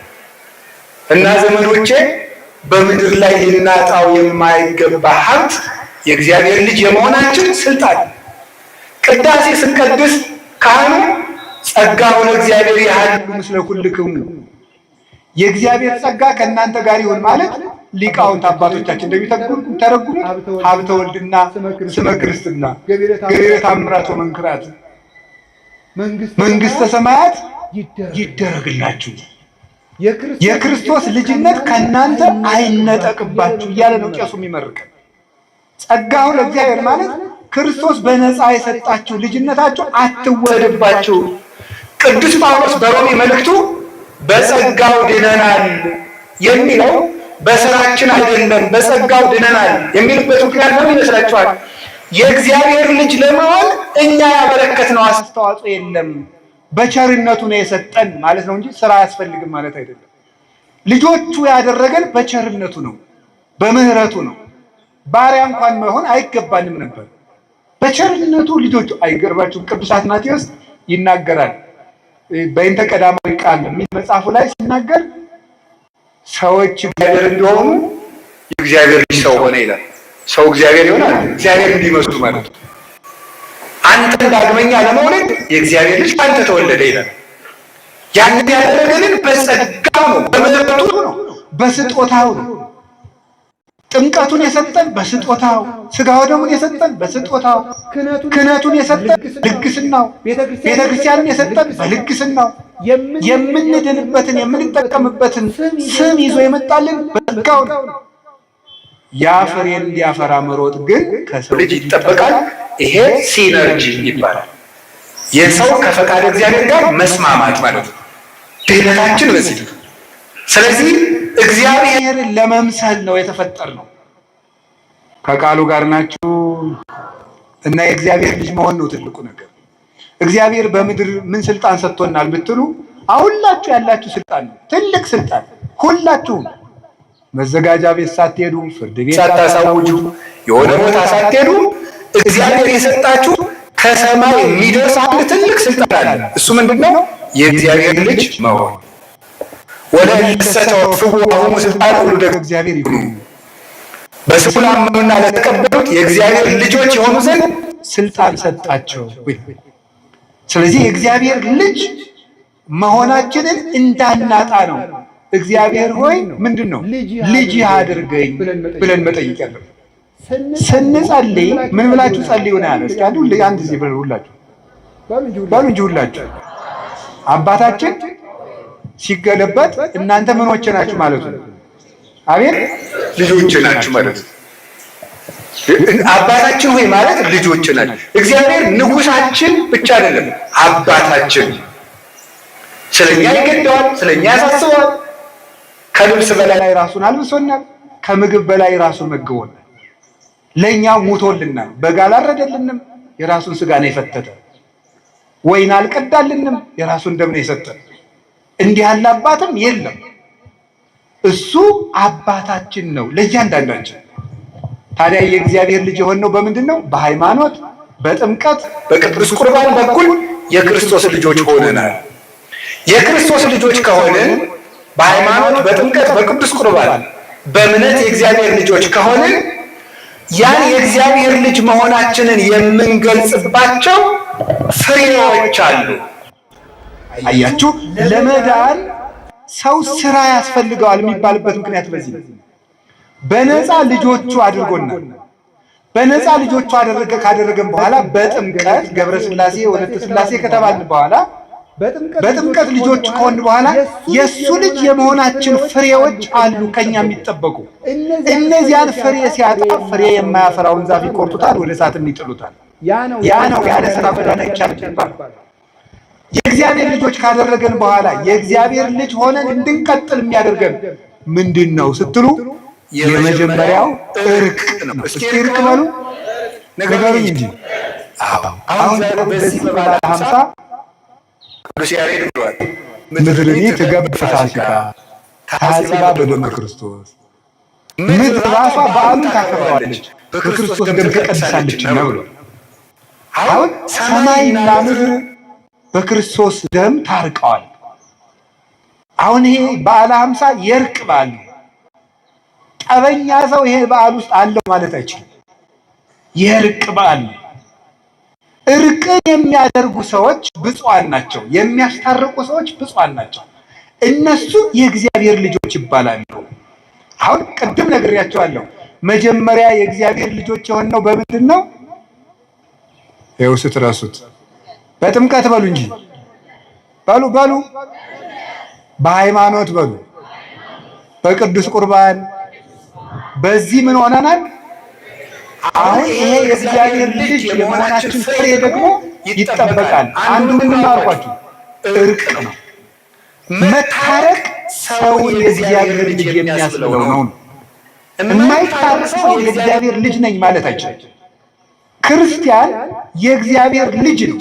Speaker 2: እና ዘመዶቼ በምድር ላይ ልናጣው የማይገባ ሀብት የእግዚአብሔር ልጅ የመሆናችን ስልጣን። ቅዳሴ ስንቀድስ ካህኑ ጸጋው ለእግዚአብሔር ያህል ምስለ ኩልክሙ፣ የእግዚአብሔር ጸጋ ከእናንተ ጋር ይሁን ማለት ሊቃውንት አባቶቻችን እንደሚተረጉሙት ሀብተ ወልድና ስመ ክርስትና ገቢረ ተአምራት ወመንክራት መንግስተ ሰማያት ይደረግላችሁ፣ የክርስቶስ ልጅነት ከእናንተ አይነጠቅባችሁ እያለ ነው ቄሱ የሚመርቀን። ጸጋው ለእግዚአብሔር ማለት ክርስቶስ በነፃ የሰጣችሁ ልጅነታችሁ አትወሰድባችሁ። ቅዱስ ጳውሎስ በሮሜ መልእክቱ በጸጋው ድነናል የሚለው በስራችን አይደለም፣ በጸጋው ድነናል የሚልበት ምክንያት ምን ይመስላችኋል? የእግዚአብሔር ልጅ ለመሆን እኛ ያበረከትነው አስተዋጽኦ የለም፣ በቸርነቱ ነው የሰጠን ማለት ነው እንጂ ስራ አያስፈልግም ማለት አይደለም። ልጆቹ ያደረገን በቸርነቱ ነው፣ በምህረቱ ነው። ባሪያ እንኳን መሆን አይገባንም ነበር። በቸርነቱ ልጆቹ አይገርባችሁም? ቅዱስ አትናቴዎስ ይናገራል በእንተ ቀዳማዊ ቃል የሚል መጽሐፉ ላይ ሲናገር ሰዎች እግዚአብሔር እንደሆኑ የእግዚአብሔር ልጅ ሰው ሆነ ይላል። ሰው እግዚአብሔር ይሆናል እግዚአብሔር እንዲመስሉ ማለት ነው። አንተ ዳግመኛ ለመውለድ የእግዚአብሔር ልጅ አንተ ተወለደ ይላል። ያንን ያደረገልን በጸጋው ነው፣ በምህረቱ ነው፣ በስጦታው ነው። ጥምቀቱን የሰጠን በስጦታው፣ ስጋው ደሙን የሰጠን በስጦታው፣ ክህነቱን የሰጠን ልግስናው፣ ቤተክርስቲያንን የሰጠን በልግስናው፣ የምንድንበትን የምንጠቀምበትን ስም ይዞ የመጣልን በጸጋው ነው።
Speaker 1: ያ ፍሬ እንዲያፈራ መሮጥ ግን ከሰው
Speaker 2: ልጅ ይጠበቃል። ይሄ ሲነርጂ ይባላል። የሰው ከፈቃድ እግዚአብሔር ጋር መስማማት ማለት ነው። ድህነታችን በዚህ። ስለዚህ እግዚአብሔርን ለመምሰል ነው የተፈጠር ነው። ከቃሉ ጋር ናችሁ እና የእግዚአብሔር ልጅ መሆን ነው ትልቁ ነገር። እግዚአብሔር በምድር ምን ስልጣን ሰጥቶናል ብትሉ ሁላችሁ ያላችሁ ስልጣን ነው፣ ትልቅ ስልጣን። ሁላችሁም መዘጋጃ ቤት ሳትሄዱ፣ ፍርድ ቤት ሳታሳውጁ፣ የሆነ ቦታ ሳትሄዱ እግዚአብሔር የሰጣችሁ ከሰማይ የሚደርስ አንድ ትልቅ ስልጣን አለ። እሱ ምንድነው? የእግዚአብሔር ልጅ መሆን። ወደ ለሰተወፍው አሁን ስልጣን ሁሉ ደግሞ እግዚአብሔር ይሁን። በስሙ ላመኑና ለተቀበሉት የእግዚአብሔር ልጆች የሆኑ ዘንድ ስልጣን ሰጣቸው። ስለዚህ የእግዚአብሔር ልጅ መሆናችንን እንዳናጣ ነው። እግዚአብሔር ሆይ ምንድን ነው ልጅ አድርገኝ ብለን መጠየቅ ያለብን። ስንጸልይ ምን ብላችሁ ጸልዩ ነው ያለ? እስኪ አንድ ጊዜ ሁላችሁ በሉ እንጂ ሁላችሁ። አባታችን ሲገለበጥ እናንተ ምኖች ናችሁ ማለቱ ነው። አቤት ልጆች ናችሁ ማለት ነው። አባታችን ሆይ ማለት ልጆች ናችሁ። እግዚአብሔር ንጉሳችን ብቻ አይደለም፣ አባታችን። ስለኛ ይገደዋል፣ ስለኛ ያሳስባል። ከልብስ በላይ ራሱን አልብሶናል፣ ከምግብ በላይ ራሱን መግቦናል። ለኛ ሙቶልናል። በግ አላረደልንም፣ የራሱን ስጋ ነው የፈተተ። ወይን አልቀዳልንም፣ የራሱን ደም ነው የሰጠን። እንዲህ ያለ አባትም የለም። እሱ አባታችን ነው ለእያንዳንዳችን። ታዲያ የእግዚአብሔር ልጅ የሆነው በምንድን ነው? በሃይማኖት፣ በጥምቀት፣ በቅዱስ ቁርባን በኩል የክርስቶስ ልጆች ሆነናል። የክርስቶስ ልጆች ከሆንን በሃይማኖት፣ በጥምቀት፣ በቅዱስ ቁርባን በእምነት የእግዚአብሔር ልጆች ከሆንን ያን የእግዚአብሔር ልጅ መሆናችንን የምንገልጽባቸው ፍሬዎች አሉ። አያችሁ፣ ለመዳን ሰው ስራ ያስፈልገዋል የሚባልበት ምክንያት በዚህ ነው። በነፃ ልጆቹ አድርጎናል። በነፃ ልጆቹ ካደረገን በኋላ በጥምቀት ገብረ ሥላሴ ወለተ ሥላሴ ከተባልን በኋላ በጥምቀት ልጆቹ ከሆን በኋላ የእሱ ልጅ የመሆናችን ፍሬዎች አሉ ከኛ የሚጠበቁ። እነዚያን ፍሬ ሲያጣ ፍሬ የማያፈራውን ዛፍ ይቆርጡታል፣ ወደ እሳትም ይጥሉታል። ያ ነው ያለ ስራ መዳን አይቻልም ይባላል። የእግዚአብሔር ልጆች ካደረገን በኋላ የእግዚአብሔር ልጅ ሆነን እንድንቀጥል የሚያደርገን ምንድን ነው ስትሉ የመጀመሪያው እርቅ ነው። እስኪ እርቅ በሉ ነገሩኝ እንጂ። አሁን በዚህ በበዓለ ሀምሳ ቅዱስ ያሬድ ብሏል፣ ምድርኒ ትገብር ፋሲካ ታጽባ በደመ ክርስቶስ። ምድር ራሷ በዓሉን ታከብረዋለች፣ በክርስቶስ ደም ተቀድሳለች ነው ብሏል። አሁን ሰማይና ምድር በክርስቶስ ደም ታርቀዋል። አሁን ይሄ በዓለ ሀምሳ የእርቅ በዓል ነው። ጠበኛ ሰው ይሄ በዓል ውስጥ አለው ማለት አይችልም። የእርቅ በዓል ነው። እርቅን የሚያደርጉ ሰዎች ብፁዓን ናቸው። የሚያስታርቁ ሰዎች ብፁዓን ናቸው። እነሱ የእግዚአብሔር ልጆች ይባላሉ። አሁን ቅድም ነግሬያቸዋለሁ። መጀመሪያ የእግዚአብሔር ልጆች የሆነው በምንድን ነው? ይኸው ስትረሱት በጥምቀት በሉ እንጂ በሉ በሃይማኖት በሉ፣ በቅዱስ ቁርባን። በዚህ ምን ሆነናል? አሁን ይሄ የእግዚአብሔር ልጅ የመሆናችን ፍሬ ደግሞ ይጠበቃል። አንዱ ምን አልኳችሁ? እርቅ ነው። መታረቅ ሰውን የእግዚአብሔር ልጅ የሚያስብለው ነው። የማይታረቅ ሰው የእግዚአብሔር ልጅ ነኝ ማለት አይችልም። ክርስቲያን የእግዚአብሔር ልጅ ነው።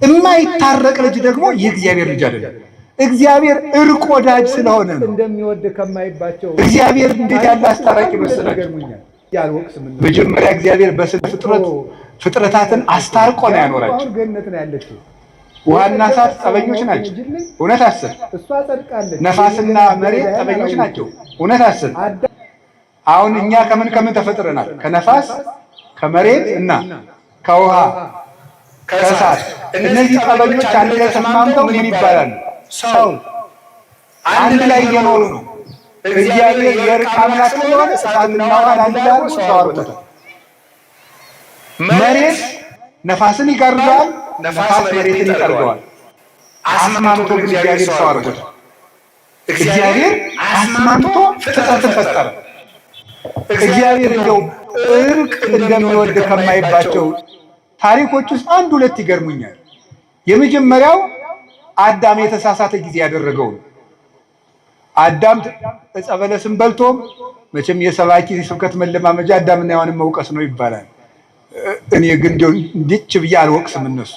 Speaker 2: የማይታረቅ ልጅ ደግሞ የእግዚአብሔር ልጅ አይደለም። እግዚአብሔር እርቅ ወዳጅ ስለሆነ ነው። እንደሚወድ ከማይባቸው እግዚአብሔር እንዴት ያለ አስታራቂ መሰላችሁ? መጀመሪያ እግዚአብሔር በስነ ፍጥረታትን አስታርቆ ነው ያኖራቸው። ውሃና እሳት ጠበኞች ናቸው። እውነት አስር። ነፋስና መሬት ጠበኞች ናቸው። እውነት አስር። አሁን እኛ ከምን ተፈጥረናል? ከነፋስ ከመሬት እና ከውሃ ከእሳት። እነዚህ ጠበኞች አንድ ላይ ተስማምተው ምን ይባላሉ? ሰው አንድ ላይ እየኖሩ ነው። እግዚአብሔር የእርቅ አምላክ ስለሆነ እሳትና ውሃን አንድ ላይ አድርጎ ሰው አርቆታል። መሬት ነፋስን ይጋርደዋል፣ ነፋስ መሬትን ይጠርገዋል። አስማምቶ ግን እግዚአብሔር ሰው አርቆታል። እግዚአብሔር አስማምቶ ፍጥረትን ፈጠረ።
Speaker 1: እግዚአብሔር እንደው እርቅ እንደሚወድ ከማይባቸው ታሪኮች ውስጥ አንድ ሁለት ይገርሙኛል። የመጀመሪያው አዳም የተሳሳተ ጊዜ ያደረገው ነው። አዳም ዕፀ በለስን በልቶ መቼም የሰባኪ ስብከት መለማመጃ አዳምና ሔዋንን መውቀስ ነው ይባላል። እኔ ግን እንደው እንዲች ብዬ አልወቅስም። እነሱ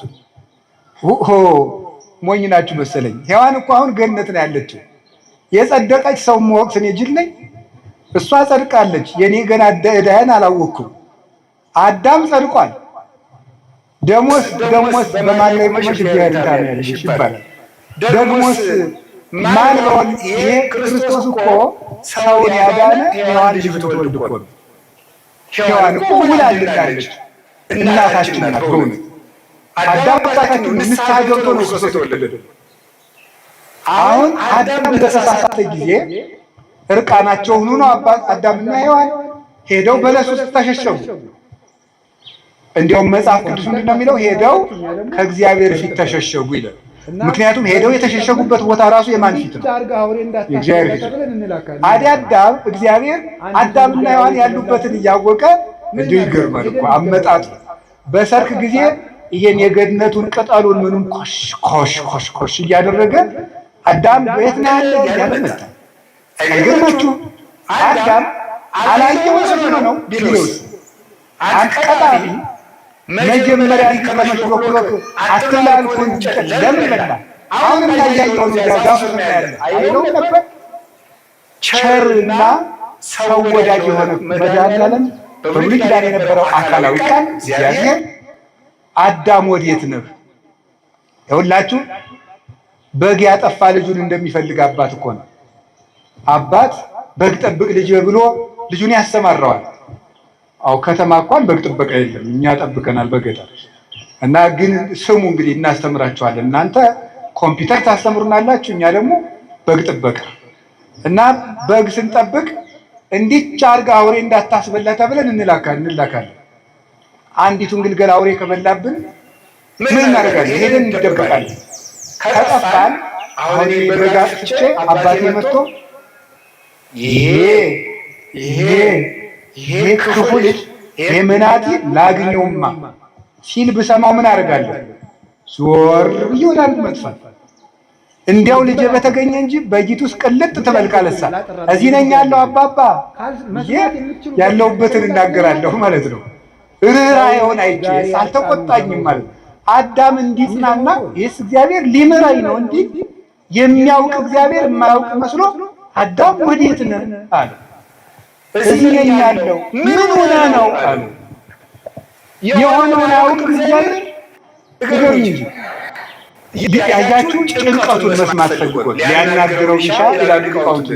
Speaker 1: ሞኝ ናችሁ መሰለኝ። ሔዋን እኮ አሁን ገነት ነው ያለችው። የጸደቀች ሰው መወቅስ እኔ ጅል ነኝ? እሷ ጸድቃለች። የኔ ገና ዕዳዬን አላወቅኩም። አዳም ጸድቋል። ደሞስ በማን ላይ ቆመሽ እግዚአብሔር ታምያለሽ ይባላል። ደሞስ ማን ነው? ይሄ ክርስቶስ እኮ ሰውን ያዳነ ሔዋን ልጅ ብትወልድ እኮ ነው። ሔዋን እኮ ውላልናለች፣ እናታችን ናት። በእውነት አዳም አባታችን ነው። ንስሐ ገብቶ ነው ክርስቶስ የተወለደው። አሁን አዳም በተሳሳተ ጊዜ እርቃናቸውን ሆነው አዳምና ሔዋን ሄደው በለስ ውስጥ ተሸሸጉ። እንዲያውም መጽሐፍ ቅዱስ ምንድን ነው የሚለው? ሄደው ከእግዚአብሔር ፊት ተሸሸጉ ይላል። ምክንያቱም ሄደው የተሸሸጉበት ቦታ ራሱ የማን ፊት ነው? የእግዚአብሔር ፊት። አዳም እግዚአብሔር አዳምና ሔዋን ያሉበትን እያወቀ እንዲሁ ይገርማል እኮ አመጣጡ። በሰርክ ጊዜ ይሄን የገነቱን ቅጠሉን ምኑን ኮሽ እያደረገ አዳም በየት ነው ያለ እያለ መጣ። አይገርማችሁ? አዳም አላየው መስሎ ነው ቢሉስ አንቀጣቢ መጀመሪያ ሊቀመሽሎክ አትላልኩን ለምን በላ? አሁንም ያያየውን ዛፍ ነው ያለ አይለው ነበር። ቸርና ሰው ወዳጅ የሆነ መድኃኒዓለም በብሉይ ኪዳን የነበረው አካላዊ ቃል እግዚአብሔር አዳም ወዴት ነህ? ይኸውላችሁ በግ ያጠፋ ልጁን እንደሚፈልግ አባት እኮ ነው። አባት በግ ጠብቅ ልጅ ብሎ ልጁን ያሰማራዋል። አው ከተማ እንኳን በግ ጥበቃ የለም፣ እኛ ጠብቀናል በገጠር። እና ግን ስሙ እንግዲህ እናስተምራችኋለን። እናንተ ኮምፒውተር ታስተምሩናላችሁ፣ እኛ ደግሞ በግ ጥበቃ እና በግ ስንጠብቅ እንዲች አርጋ አውሬ እንዳታስበላ ተብለን እንላካለን። አንዲቱን ግልገል አውሬ ከበላብን ምን እናደርጋለን? ሄደን እንደበቃለን። ከጠፋን አሁን በግ አጥፍቼ አባቴ መጥቶ ይሄ ክፉ ልጅ የምናቲ ላግኘውማ ሲል ብሰማው ምን አደርጋለሁ? ዞር ብዬ ወደ አንድ መጥፋት። እንዲያው ልጄ በተገኘ እንጂ በጊቱስ ቅልጥ ትበልቃለሳ እዚህ ነኝ ያለው አባባ ያለውበትን እናገራለሁ ማለት ነው። ርኅራኄውን አይቼ አልተቆጣኝም ማለት አዳም እንዲጽናና ይህስ እግዚአብሔር ሊምራኝ ነው እንጂ የሚያውቅ እግዚአብሔር የማያውቅ መስሎ አዳም ወዴት ነህ አለ። እዚህ ነኝ ያለው ምን ሆነ ነው አለ። የሆነውን አያውቅ እግዚአብሔር እገሩኝ እንጂ ያያችሁ ጭንቀቱን መስማት ፈልጎት ሊያናግረው ይሻ ይላሉ ሊቃውንቱ።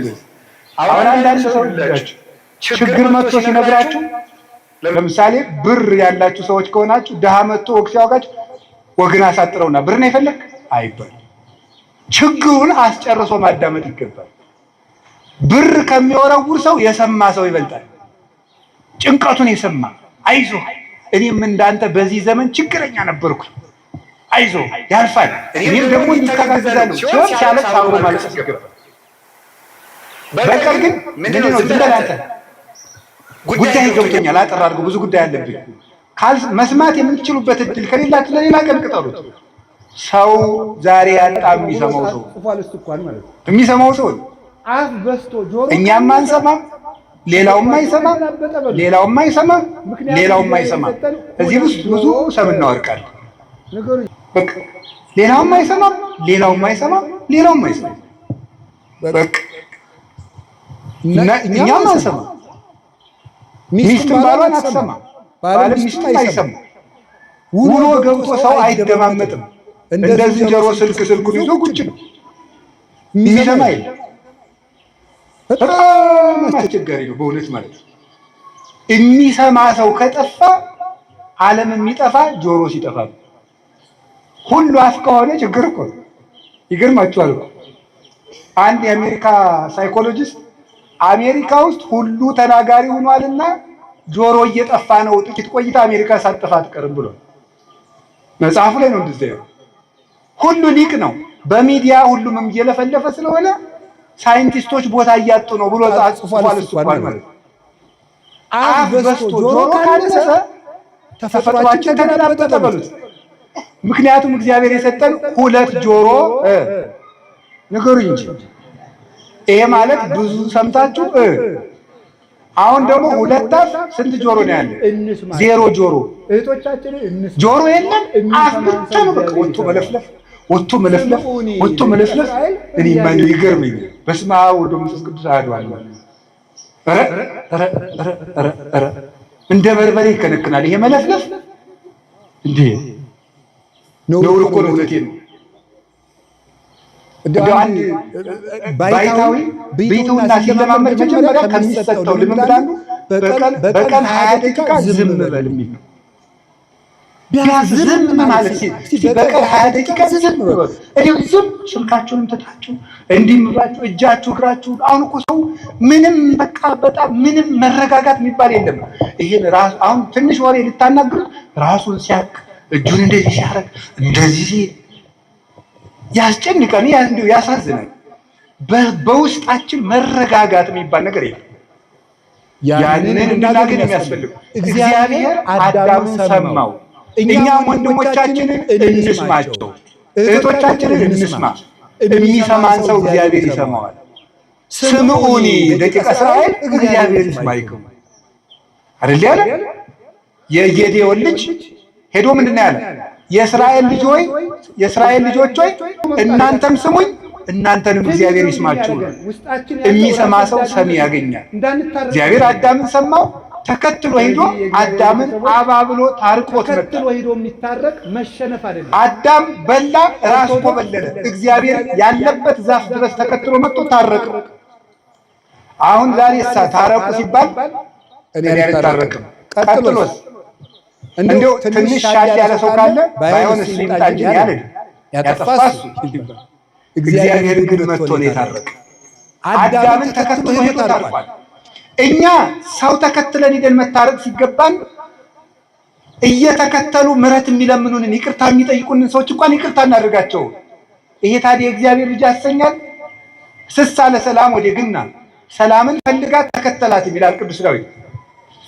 Speaker 1: አሁን አንዳንድ ሰው ልላችሁ ችግር መጥቶ ሲነግራችሁ፣ ለምሳሌ ብር ያላችሁ ሰዎች ከሆናችሁ ድሃ መጥቶ ወግ ሲያወጋችሁ ወግን አሳጥረውና ብር ነው የፈለግ አይባል። ችግሩን አስጨርሶ ማዳመጥ ይገባል። ብር ከሚወረውር ሰው የሰማ ሰው ይበልጣል። ጭንቀቱን የሰማ አይዞ እኔም እንዳንተ በዚህ ዘመን ችግረኛ ነበርኩ፣ አይዞ ያልፋል፣ እኔም ደግሞ እንዲተጋገዛለሁ ሲሆን ሲያለቅስ አብሮ ማለት ይገባል። በቀር ግን ምንድን ነው ዝም አንተ ጉዳይ ገብቶኛል፣ አጠር አድርገው ብዙ ጉዳይ አለብኝ መስማት የምትችሉበት እድል ከሌላችሁ ለሌላ ቀን ቅጠሩት። ሰው ዛሬ ያጣ የሚሰማው ሰው አፍ በስቶ ጆሮ እኛም አንሰማም፣ ሌላውም አይሰማም፣ ሌላውም አይሰማም፣ ሌላውም አይሰማም። እዚህ ውስጥ ብዙ ሰምና ወርቃል። በቃ ሌላውም አይሰማም፣ ሌላውም አይሰማም፣ ሌላውም አይሰማም። በቃ እኛም አንሰማም፣ ሚስትም ባሏን አትሰማም፣ ባልም ሚስቱን አይሰማም። ውሎ ገብቶ ሰው አይደማመጥም። እንደዚህ ጆሮ ስልኩን ይዞ ቁጭ ነው፣ የሚሰማ የለም። በጣም አስቸጋሪ ነው በእውነት ማለት ነው። የሚሰማ ሰው ከጠፋ ዓለም የሚጠፋ ጆሮ ሲጠፋ ነው። ሁሉ አፍ ከሆነ ችግር እኮ ነው። ይገርማችኋል እኮ አንድ የአሜሪካ ሳይኮሎጂስት አሜሪካ ውስጥ ሁሉ ተናጋሪ ሆኗልና ጆሮ እየጠፋ ነው፣ ጥቂት ቆይታ አሜሪካ ሳትጠፋ አትቀርም ብሎ መጽሐፉ ላይ ነው እንደዚህ ያለው። ሁሉ ሊቅ ነው፣ በሚዲያ ሁሉም እየለፈለፈ ስለሆነ ሳይንቲስቶች ቦታ እያጡ ነው ብሎ ጽፏል። እሱ ማለት
Speaker 2: አፍ በስቶ ጆሮ ካነሰ ተፈጥሯችን ተገላበጠ በሉት። ምክንያቱም እግዚአብሔር የሰጠን ሁለት ጆሮ ንገሩኝ እንጂ ይሄ ማለት ብዙ ሰምታችሁ አሁን ደግሞ ሁለት አፍ ስንት ጆሮ ነው ያለ? ዜሮ ጆሮ። ጆሮ የለም አፍ ብቻ ነው። በቃ ወጥቶ መለፍለፍ ወጥቶ መለፍለፍ ወጥቶ መለፍለፍ። እኔ ማን ይገርመኝ። በስመ አብ ወወልድ ወመንፈስ ቅዱስ አሐዱ አምላክ። እንደ በርበሬ ይከነክናል ይሄ መለፍለፍ። እንዴ ነውር እኮ ነው። እውነቴን ነው። እንደው አንድ ባይታዊ ቤቱና ሲለማመድ መጀመሪያ ከሚሰጠው ልምምድ አንዱ በቀን 20 ደቂቃ ዝም በል የሚል ነው። ቢያንስ ዝም ማለት በቀን 20 ደቂቃ ዝም በሉ። እኔው ዝም ስልካችሁንም ትታችሁ እንዲምራችሁ እጃችሁ እግራችሁ። አሁን እኮ ሰው ምንም በቃ በጣም ምንም መረጋጋት የሚባል የለም። ይሄን ራስ አሁን ትንሽ ወሬ ልታናግሩት ራሱን ሲያክ እጁን እንደዚህ ሲያረግ እንደዚህ ያስጨንቀን፣ እንዲሁ ያሳዝናል። በውስጣችን መረጋጋት የሚባል ነገር የለም። ያንን እንድናገኝ የሚያስፈልግ እግዚአብሔር አዳምን ሰማው። እኛም ወንድሞቻችንን እንስማቸው፣ እህቶቻችንን እንስማ። የሚሰማን ሰው እግዚአብሔር ይሰማዋል። ስምዑኒ ደቂቀ እስራኤል እግዚአብሔር ይስማይክሙ አይደል ያለ? የጌዴዎን ልጅ ሄዶ ምንድን ነው ያለ? የእስራኤል ልጆች ሆይ እናንተም ስሙኝ እናንተንም እግዚአብሔር ይስማችሁ። የሚሰማ ሰው ሰሚ ያገኛል። እግዚአብሔር አዳምን ሰማው። ተከትሎ ሄዶ አዳምን አባብሎ ታርቆት መጣ። አዳም በላ ራሱ ኮበለለ። እግዚአብሔር ያለበት ዛፍ ድረስ ተከትሎ መጥቶ ታረቀ። አሁን ዛሬ ታረቁ ሲባል እኔ አልታረቅም። ቀጥሎስ እንደው ትንሽ ሻል ያለ ሰው ካለ ባይሆንስ ይምጣልኝ ያለ ያጠፋስ እግዚአብሔር ግን መጥቶ ነው የታረቀ። አዳምን ተከትሎ ሄዶ ታርቋል። እኛ ሰው ተከትለን ሄደን መታረቅ ሲገባን እየተከተሉ ምሕረት የሚለምኑንን ይቅርታ የሚጠይቁንን ሰዎች እንኳን ይቅርታ እናደርጋቸው። ይሄ ታዲያ እግዚአብሔር ልጅ ያሰኛል? ስሳ ለሰላም ወዴግና ሰላምን ፈልጋት ተከተላት ይላል ቅዱስ ዳዊት።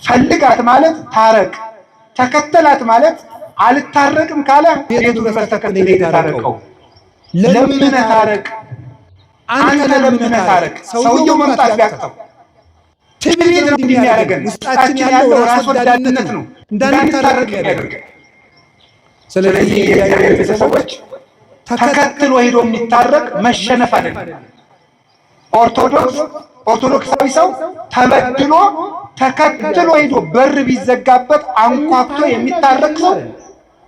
Speaker 2: ፈልጋት ማለት ታረቅ፣ ተከተላት ማለት አልታረቅም ካለ ቤቱ ድረስ ተከትለ ታረቀው። ለምነህ ታረቅ፣ አንተ ለምነህ ታረቅ። ሰውየው መምጣት ቢያቅተው ትዕቢት ነው የሚያደርገን። ውስጣችን ያለው ራስ ወዳድነት ነው እንዳንታረቅ ያደርገን። ስለዚህ የእግዚአብሔር ቤተሰቦች ተከትሎ ሄዶ የሚታረቅ መሸነፍ አይደለም። ኦርቶዶክሳዊ ሰው ተበድሎ ተከትሎ ሄዶ በር ቢዘጋበት አንኳኩቶ የሚታረቅ ሰው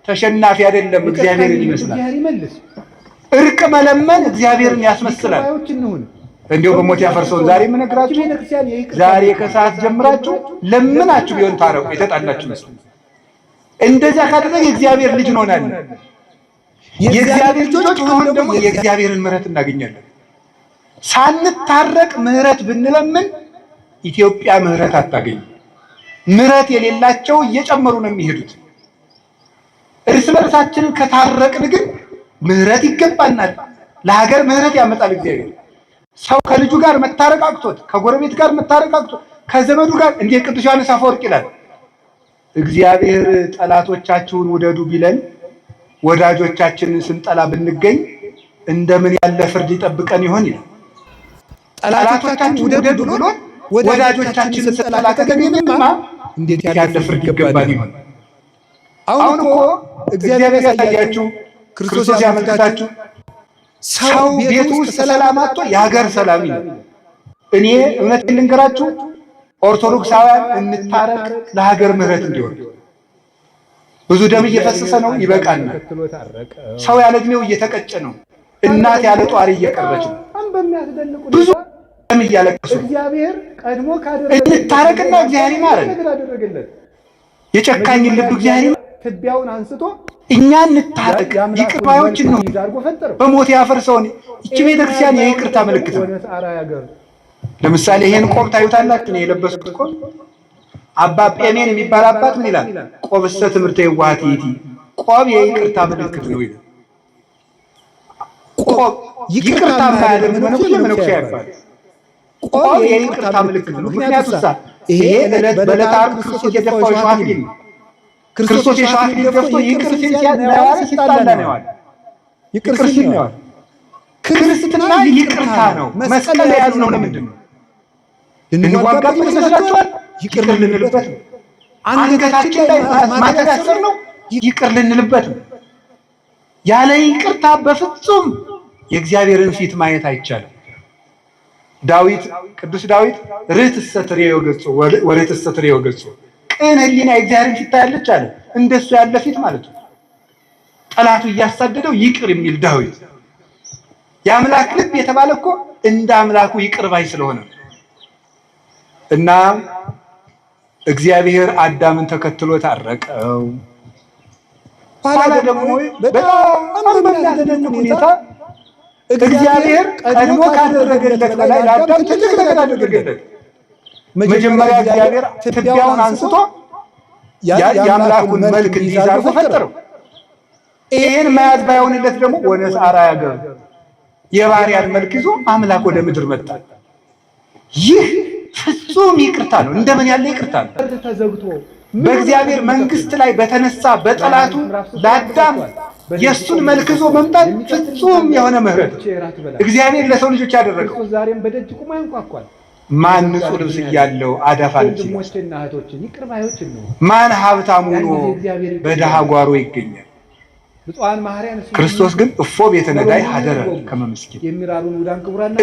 Speaker 2: ተሸናፊ አይደለም፣ እግዚአብሔርን ይመስላል። እርቅ መለመን እግዚአብሔርን ያስመስላል። እንዲሁ በሞት ያፈርሰውን ዛሬ የምነግራችሁ ዛሬ ከሰዓት ጀምራችሁ ለምናችሁ ቢሆን ታረቁ። የተጣላችሁ መስሉ እንደዚያ ካደረገ የእግዚአብሔር ልጅ እንሆናለን። የእግዚአብሔር ልጆች ከሆነ ደግሞ የእግዚአብሔርን ምሕረት እናገኛለን። ሳንታረቅ ምሕረት ብንለምን ኢትዮጵያ ምሕረት አታገኝም። ምሕረት የሌላቸው እየጨመሩ ነው የሚሄዱት። እርስ በርሳችንን ከታረቅን ግን ምሕረት ይገባናል። ለሀገር ምሕረት ያመጣል እግዚአብሔር። ሰው ከልጁ ጋር መታረቅ አቅቶት፣ ከጎረቤት ጋር መታረቅ አቅቶት፣ ከዘመዱ ጋር እንደ ቅዱስ ዮሐንስ አፈወርቅ ይላል እግዚአብሔር ጠላቶቻችሁን ውደዱ ቢለን ወዳጆቻችንን ስንጠላ ብንገኝ እንደምን ያለ ፍርድ ይጠብቀን ይሆን ይላል። ጠላቶቻችሁን ውደዱ ብሎ ወዳጆቻችንን ስንጠላ ከገኘንማ እንዴት ያለ ፍርድ ይገባን ይሆን? አሁን እኮ እግዚአብሔር ያሳያችሁ፣ ክርስቶስ ያመልክታችሁ ሰው ቤቱ ውስጥ ሰላም አጥቶ የሀገር ሰላም ይላል። እኔ እውነት ልንገራችሁ፣ ኦርቶዶክሳውያን እንታረቅ፣ ለሀገር ምሕረት እንዲሆን። ብዙ ደም እየፈሰሰ ነው፣ ይበቃናል። ሰው ያለ እድሜው እየተቀጨ ነው። እናት ያለ ጧሪ እየቀረች ነው። ብዙ ደም እያለቀሱ እንታረቅና እግዚአብሔር ይማረን። የጨካኝ ልብ እግዚአብሔር ትቢያውን አንስቶ እኛ እንታረቅ፣ ይቅር ባዮች ነው። በሞት ያፈርሰውን እቺ ቤተክርስቲያን የይቅርታ ምልክት ነው። ለምሳሌ ይሄን ቆብ ታዩታላችሁ። ነው የለበስኩት ቆብ። አባ ጴሜን የሚባል አባት ምን ይላል? ቆብሰ ትምህርተ የዋሃት ይእቲ፣ ቆብ የይቅርታ ምልክት ነው ይላል። ቆብ ይቅርታ ማያደርግ መነኩሴ አይባል። ቆብ የይቅርታ ምልክት ነው። ምክንያቱም ይሄ ዕለት በዕለተ ዓርብ ክርስቶስ የደፋው የሾህ አክሊል ነው። ክርስቶስ የሾህ አክሊል ደፍቶ ይቅር ሲል ሲጣላ ነው ያዋል። ይቅር ሲል ነው ያዋል። ክርስትና ይቅርታ ነው። መስቀል የያዙ ነው። ለምንድን ነው ልንዋጋበት ይመስላችኋል? ይቅር ልንልበት ነው። አንገታችን ላይ ማተብ ያሰርነው ይቅር ልንልበት ነው። ያለ ይቅርታ በፍጹም የእግዚአብሔርን ፊት ማየት አይቻልም። ዳዊት ቅዱስ ዳዊት ርትዕሰ ትሬዮ ገጹ ወርትዕሰ ትሬዮ ገጹ፣ ቅን ሕሊና የእግዚአብሔርን ፊት ታያለች አለ። እንደሱ ያለ ፊት ማለት ነው። ጠላቱ እያሳደደው ይቅር የሚል ዳዊት። የአምላክ ልብ የተባለ እኮ እንደ አምላኩ ይቅር ባይ ስለሆነ እና እግዚአብሔር አዳምን ተከትሎ ታረቀው። ኋላ ደግሞ በጣም በሚያስደንቅ ሁኔታ እግዚአብሔር ቀድሞ ካደረገለት በላይ ለአዳም ትልቅ ነገር አደረገለት። መጀመሪያ እግዚአብሔር ትቢያውን አንስቶ የአምላኩን መልክ እንዲይዝ አድርጎ ፈጠረው። ይህን መያዝ ባይሆንለት ደግሞ ወነስአራ ያገብ የባሪያን መልክ ይዞ አምላክ ወደ ምድር መጣ። ይህ ፍጹም ይቅርታ ነው። እንደምን ያለ ይቅርታ ነው! ተዘግቶ በእግዚአብሔር መንግስት ላይ በተነሳ በጠላቱ ለአዳም የእሱን መልክ ይዞ መምጣት ፍጹም የሆነ ምህረት እግዚአብሔር ለሰው ልጆች ያደረገው።
Speaker 3: ዛሬም በደጅ ቁሞ ያንኳኳል።
Speaker 2: ማን ንጹሕ ልብስ እያለው አዳፋ ልብስ፣ ማን ሀብታም ሆኖ በድሃ ጓሮ ይገኛል? ክርስቶስ ግን እፎ ቤተ ነዳይ ሀደረ ከመ ምስኪን፣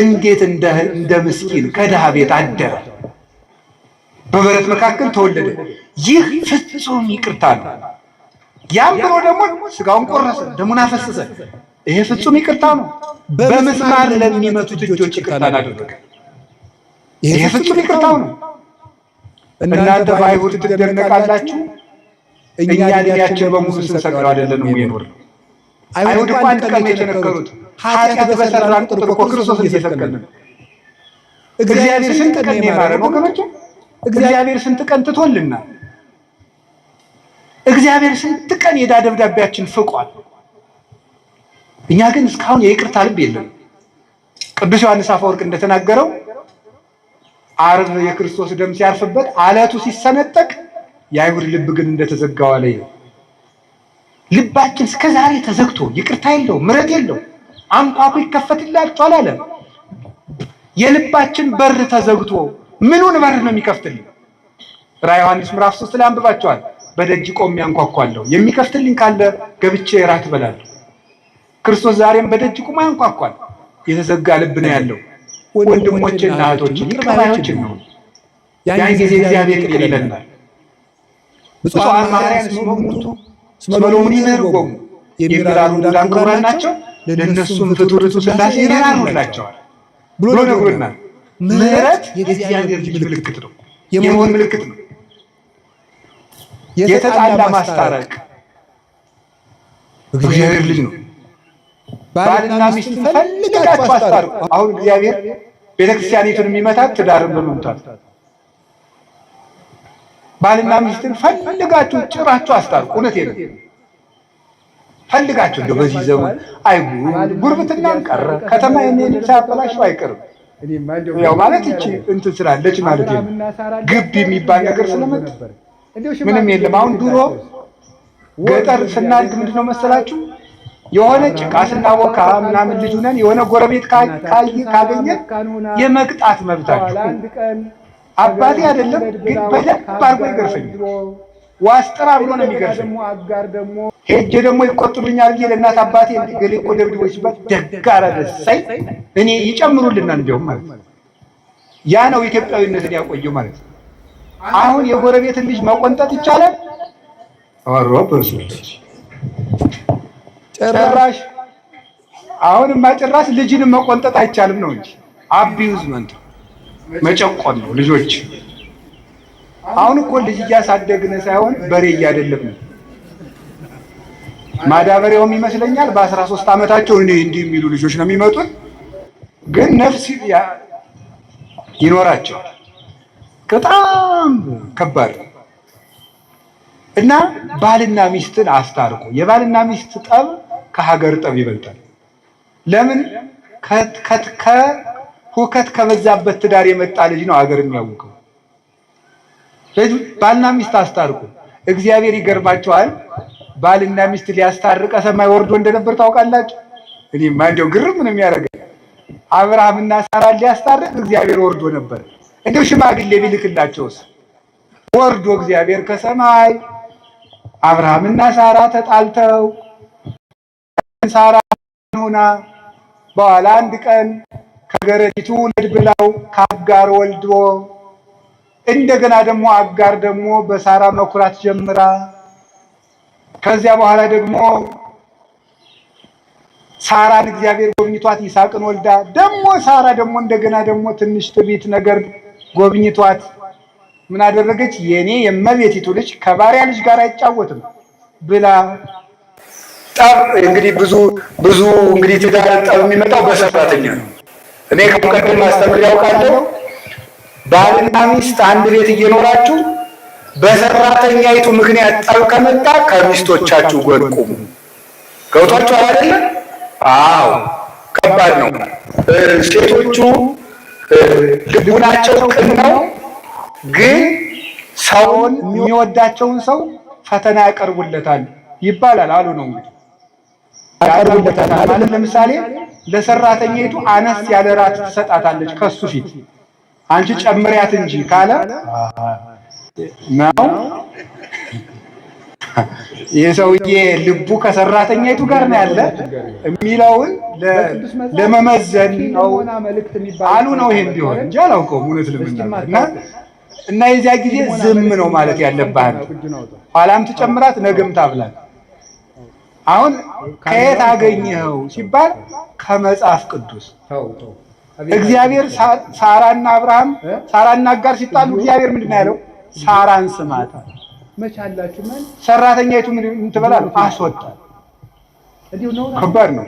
Speaker 2: እንዴት እንደ ምስኪን ከድሃ ቤት አደረ፣ በበረት መካከል ተወለደ። ይህ ፍጹም ይቅርታ ነው። ያም ብሎ ደግሞ ስጋውን ቆረሰ፣ ደሙን አፈሰሰ። ይሄ ፍጹም ይቅርታ ነው። በምስማር ለሚመቱት እጆች ይቅርታን አደረገ። ይሄ ፍጹም ይቅርታው ነው። እናንተ በአይሁድ ትደነቃላችሁ፣ እኛ ዕድሜያችን በሙሉ ስንሰቅለው አይደለም የኖር። አይሁድ እኮ አንድ ቀን የተነገሩት ኃጢአት በሰራን ቁጥር እኮ ክርስቶስን እየሰቀልን ነው። እግዚአብሔር ስንት ቀን የማረን ወገኖች፣ እግዚአብሔር ስንት ቀን ትቶልናል። እግዚአብሔር ስንት ቀን የዕዳ ደብዳቤያችን ፍቋል። እኛ ግን እስካሁን የይቅርታ ልብ የለም። ቅዱስ ዮሐንስ አፈወርቅ እንደተናገረው ዓርብ የክርስቶስ ደም ሲያርፍበት አለቱ ሲሰነጠቅ የአይሁድ ልብ ግን እንደተዘጋው አለ። ልባችን እስከ ዛሬ ተዘግቶ ይቅርታ የለው፣ ምሕረት የለው። አንኳኩ ይከፈትላችኋል አለ። የልባችን በር ተዘግቶ ምኑን በር ነው የሚከፍትልኝ? ራዕየ ዮሐንስ ምዕራፍ 3 ላይ አንብባችኋል። በደጅ ቆሜ አንኳኳለሁ፣ የሚከፍትልኝ ካለ ገብቼ እራት እበላለሁ። ክርስቶስ ዛሬም በደጅ ቆሞ ያንኳኳል። የተዘጋ ልብ ነው ያለው። ወንድሞችና እህቶች ይቅር ባዮች ነው። ያን ጊዜ እግዚአብሔር ይቅር ይለናል። ብፁዓን ማርያም እስመ ሎሙ ይመርጎሙ የሚራሩ ዳንኩራን ናቸው፣ ለእነሱም ፍቱር ሥላሴ ይራሩላቸዋል ብሎ ነግሮናል። ምሕረት የእግዚአብሔር ልጅ ምልክት ነው፣ የመሆን ምልክት ነው። የተጣላ ማስታረቅ እግዚአብሔር ልጅ ነው። ባልና ሚስትን ፈልጋችሁ አስታርቁ። አሁን እግዚአብሔር ቤተክርስቲያኒቱን የሚመታት ትዳርን በመምታት ባልና ሚስትን ፈልጋችሁ ጭራችሁ አስታርቁ። እውነቴን ነው። ፈልጋችሁ እንደው በዚህ ዘመን ጉርብትናም ቀረ፣ ከተማ የሚሄድ ሳያበላሽው አይቀርም። ያው ማለት እቺ እንትን ስላለች ማለት ነው። ግብ የሚባል ነገር ስለመጣ ምንም የለም። አሁን ድሮ ገጠር ስናድግ ምንድነው መሰላችሁ የሆነ ጭቃ ስናቦካ ምናምን ልጅ ሆነን የሆነ ጎረቤት ካገኘ የመቅጣት መብታችሁ አባቴ አይደለም ግን በደንብ አድርጎ ይገርፈኛል። ዋስጥራ ብሎ ነው የሚገርፈኝ። ሄጄ ደግሞ ይቆጡልኛል ብዬ ለእናት አባቴ ገሌ እኮ ደብድቦ ሲባል ደግ አረደሳይ እኔ ይጨምሩልናል እንዲያውም ማለት ነው። ያ ነው ኢትዮጵያዊነትን ያቆየው ማለት ነው። አሁን የጎረቤትን ልጅ መቆንጠጥ ይቻላል? ጭራሽ አሁንማ ጭራሽ ልጅን መቆንጠጥ አይቻልም ነው እንጂ አቢዩዝመንት መጨቆን ነው ልጆች። አሁን እኮ ልጅ እያሳደግን ሳይሆን በሬ እያደለብን ነው። ማዳበሪያውም ይመስለኛል በ13 ዓመታቸው እንዲህ የሚሉ ልጆች ነው የሚመጡት፣ ግን ነፍስ ይኖራቸዋል። በጣም ከባድ እና ባልና ሚስትን አስታርቁ። የባልና ሚስት ጠብ ከሀገር ጠብ ይበልጣል። ለምን? ሁከት ከበዛበት ትዳር የመጣ ልጅ ነው ሀገር የሚያውቀው። ስለዚህ ባልና ሚስት አስታርቁ። እግዚአብሔር ይገርማቸዋል። ባልና ሚስት ሊያስታርቅ ሰማይ ወርዶ እንደነበር ታውቃላችሁ? እኔማ እንደው ግርም ምን የሚያደርገኝ አብርሃምና ሳራን ሊያስታርቅ እግዚአብሔር ወርዶ ነበር። እንደው ሽማግሌ ቢልክላቸውስ? ወርዶ እግዚአብሔር ከሰማይ አብርሃምና ሳራ ተጣልተው ሳራ ሆና በኋላ አንድ ቀን ከገረዲቱ ውለድ ብለው ከአጋር ወልዶ እንደገና ደግሞ አጋር ደግሞ በሳራ መኩራት ጀምራ ከዚያ በኋላ ደግሞ ሳራን እግዚአብሔር ጎብኝቷት ይስሐቅን ወልዳ ደግሞ ሳራ ደግሞ እንደገና ደግሞ ትንሽ ትዕቢት ነገር ጎብኝቷት ምን አደረገች? የኔ የእመቤቲቱ ልጅ ከባሪያ ልጅ ጋር አይጫወትም ብላ ጠብ። እንግዲህ ብዙ እንግዲህ ትዳር ጠብ የሚመጣው በሰራተኛ ነው። እኔ ከቀደም ማስተምር ያውቃለሁ። ባልና ሚስት አንድ ቤት እየኖራችሁ በሰራተኛይቱ ምክንያት ጠብ ከመጣ ከሚስቶቻችሁ ጎን ቁሙ። ገብቷችኋል አይደለ? አዎ፣ ከባድ ነው። ሴቶቹ ልቡናቸው ቅን ነው፣ ግን ሰውን የሚወዳቸውን ሰው ፈተና ያቀርቡለታል ይባላል አሉ ነው እንግዲህ ያቀርቡለታል ማለት ለምሳሌ ለሰራተኛይቱ አነስ ያለ ራት ትሰጣታለች ከሱ ፊት አንቺ ጨምሪያት እንጂ ካለ ነው የሰውዬ ልቡ ከሰራተኛይቱ ጋር ነው ያለ የሚለውን ለመመዘን ነው አሉ ነው። ይሄም ቢሆን እንጂ አላውቀውም እውነት ለምንና እና የዚያ ጊዜ ዝም ነው ማለት ያለብህ። ኋላም ትጨምራት ነገም ታብላል። አሁን ከየት አገኘኸው ሲባል ከመጽሐፍ ቅዱስ። እግዚአብሔር ሳራና አብርሃም ሳራና አጋር ሲጣሉ እግዚአብሔር ምንድን ነው ያለው? ሳራን ስማት
Speaker 3: መቻላችሁ ማለት
Speaker 2: ሰራተኛይቱ ምን ትበላል? አስወጣ። ከባድ ነው።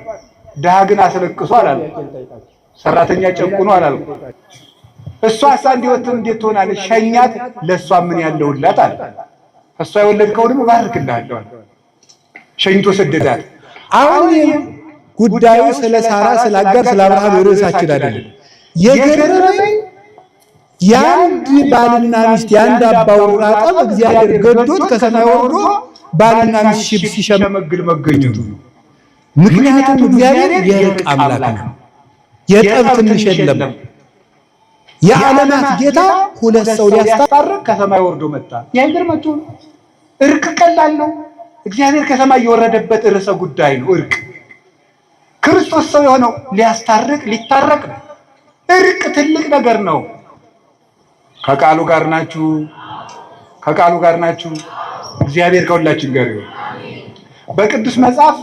Speaker 2: ድሃ ግን አስለቅሶ አላልኩም። ሰራተኛ ጨቁኖ አላልኩም። እሷስ እንዲወጥም እንዴት ትሆናለች? ሸኛት፣ ለሷ ምን ያለውላት አለ። እሷ የወለድከውንም እባርክልሃለሁ አለ። ሸኝቶ ሰደዳት።
Speaker 1: አሁን ጉዳዩ ስለ ሳራ ስለ አጋር ስለ አብርሃም ርዕሳችን አይደለም። የገረመኝ የአንድ ባልና ሚስት የአንድ አባወራ ጠብ እግዚአብሔር ገዶት ከሰማይ ወርዶ ባልና ሚስት ሲሸመግል መገኘቱ ነው። ምክንያቱም እግዚአብሔር የእርቅ አምላክ ነው። የጠብ ትንሽ የለም። የዓለማት ጌታ ሁለት ሰው ሊያስታርቅ
Speaker 2: ከሰማይ ወርዶ መጣ። ያይገርማችሁ እርቅ ቀላል ነው። እግዚአብሔር ከሰማይ የወረደበት ርዕሰ ጉዳይ ነው እርቅ። ክርስቶስ ሰው የሆነው ሊያስታርቅ ሊታረቅ ነው። እርቅ ትልቅ ነገር ነው። ከቃሉ ጋር ናችሁ፣ ከቃሉ ጋር ናችሁ። እግዚአብሔር ከሁላችን ጋር ይሁን። በቅዱስ መጽሐፍ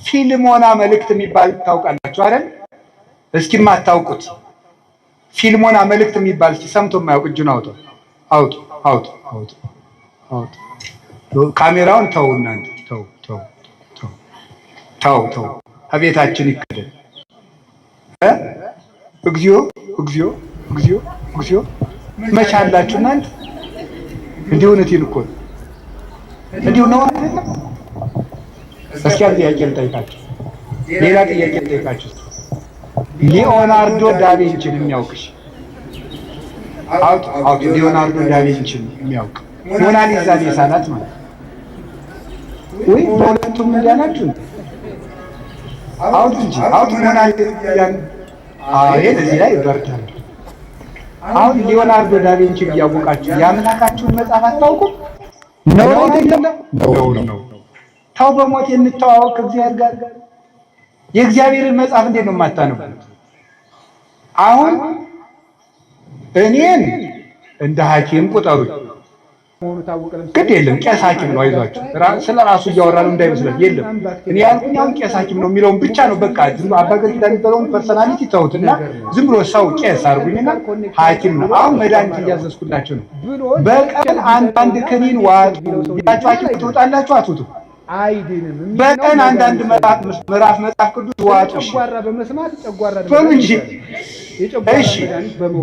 Speaker 2: ፊልሞና መልእክት የሚባል ታውቃላችሁ አይደል? እስኪ ማታውቁት ፊልሞና መልእክት የሚባል ሰምቶ የማያውቅ እጁን አውጡ፣ አውጡ፣ አውጡ፣ አውጡ፣ አውጡ። ካሜራውን ተው እናንተ፣ ተው፣ ተው፣ ተው፣ ተው፣ ተው። አቤታችን ይከደን። እግዚኦ፣ እግዚኦ፣ እግዚኦ፣ እግዚኦ። መቻላችሁ እናንተ እንዲሁ እውነቴን እኮ እንዲሁ ነው አይደለም? እስኪ ጥያቄ ልጠይቃችሁ፣ ሌላ ጥያቄ ልጠይቃችሁ። ሊዮናርዶ ዳቪንቺን የሚያውቅሽ አውጡ፣ አውጡ። ሊዮናርዶ ዳቪንቺን የሚያውቅ ሞናሊዛን የሳላት ማለት ወይ? በሁለቱም እንዳናችሁ አውጡ እንጂ አውጡ። ሞናሊዛን አይደል? እዚህ ላይ ይበርታል። አሁን ሊዮናርዶ ዳቪንቺን እያወቃችሁ የአምላካችሁን መጽሐፍ አታውቁም ነው አይደለም? ነው። ተው በሞት እንተዋወቅ ከእግዚአብሔር ጋር። የእግዚአብሔርን መጽሐፍ እንዴት ነው የማታነቡት? አሁን እኔን እንደ ሐኪም ቁጠሩኝ። ግድ የለም ቄስ ሐኪም ነው። አይዟችሁ ስለ ራሱ እያወራ ነው እንዳይመስላችሁ። የለም እኔ ያልኩኝ አሁን ቄስ ሐኪም ነው የሚለውን ብቻ ነው። በቃ ዝም አባገር የሚባለውን ፐርሰናሊቲ ተውትና ዝም ብሎ ሰው ቄስ አድርጉኝና ሐኪም ነው። አሁን መድኃኒት እያዘዝኩላችሁ ነው። በቀን አንዳንድ ክኒን ዋጡ ያችሁ ሐኪም ትወጣላችሁ አትወጡ?
Speaker 3: አይድንም።
Speaker 2: በቀን አንዳንድ ምዕራፍ መጽሐፍ ቅዱስ ዋጡ።
Speaker 3: ጨጓራ በመስማት ጨጓራ
Speaker 2: እንጂ እሺ፣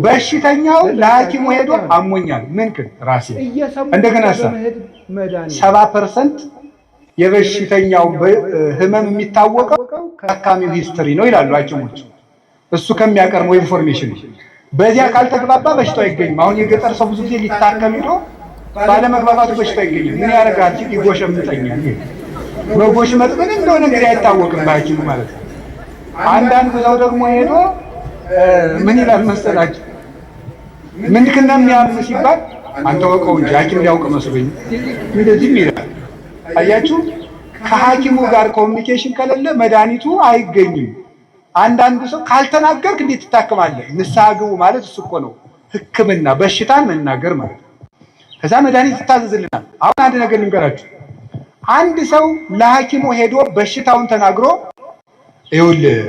Speaker 2: በሽተኛው ለሐኪሙ ሄዶ አሞኛል ምን ክል ራሴ እንደገና 70% የበሽተኛው ህመም የሚታወቀው ከታካሚው ሂስትሪ ነው ይላሉ ሐኪሞች። እሱ ከሚያቀርበው ኢንፎርሜሽን በዚያ ካልተግባባ በሽታው አይገኝም። አሁን የገጠር ሰው ብዙ ጊዜ ሊታከም ሄዶ ባለመግባባቱ በሽታ ይገኛል። ምን ያደርጋል? ይጎሸምጠኛል። መጎሽመጥ ምን እንደሆነ እንግዲህ አይታወቅም በሐኪሙ ማለት ነው። አንዳንዱ ሰው ደግሞ ሄዶ ምን ይላል መሰላችሁ? ምንድን ነው የሚያም ሲባል አንተ ወቀው እንጂ ሐኪም ሊያውቅ መስሎኝ እንደዚህም ይላል። አያችሁ፣ ከሐኪሙ ጋር ኮሚኒኬሽን ከሌለ መድኃኒቱ አይገኝም። አንዳንዱ ሰው ካልተናገርክ እንዴት ትታከማለህ? ንስሐ ግቡ ማለት እሱ እኮ ነው ሕክምና፣ በሽታን መናገር ማለት ነው። ከዛ መድኃኒት ይታዘዝልናል። አሁን አንድ ነገር ልንገራችሁ። አንድ ሰው ለሐኪሙ ሄዶ በሽታውን ተናግሮ ይኸውልህ፣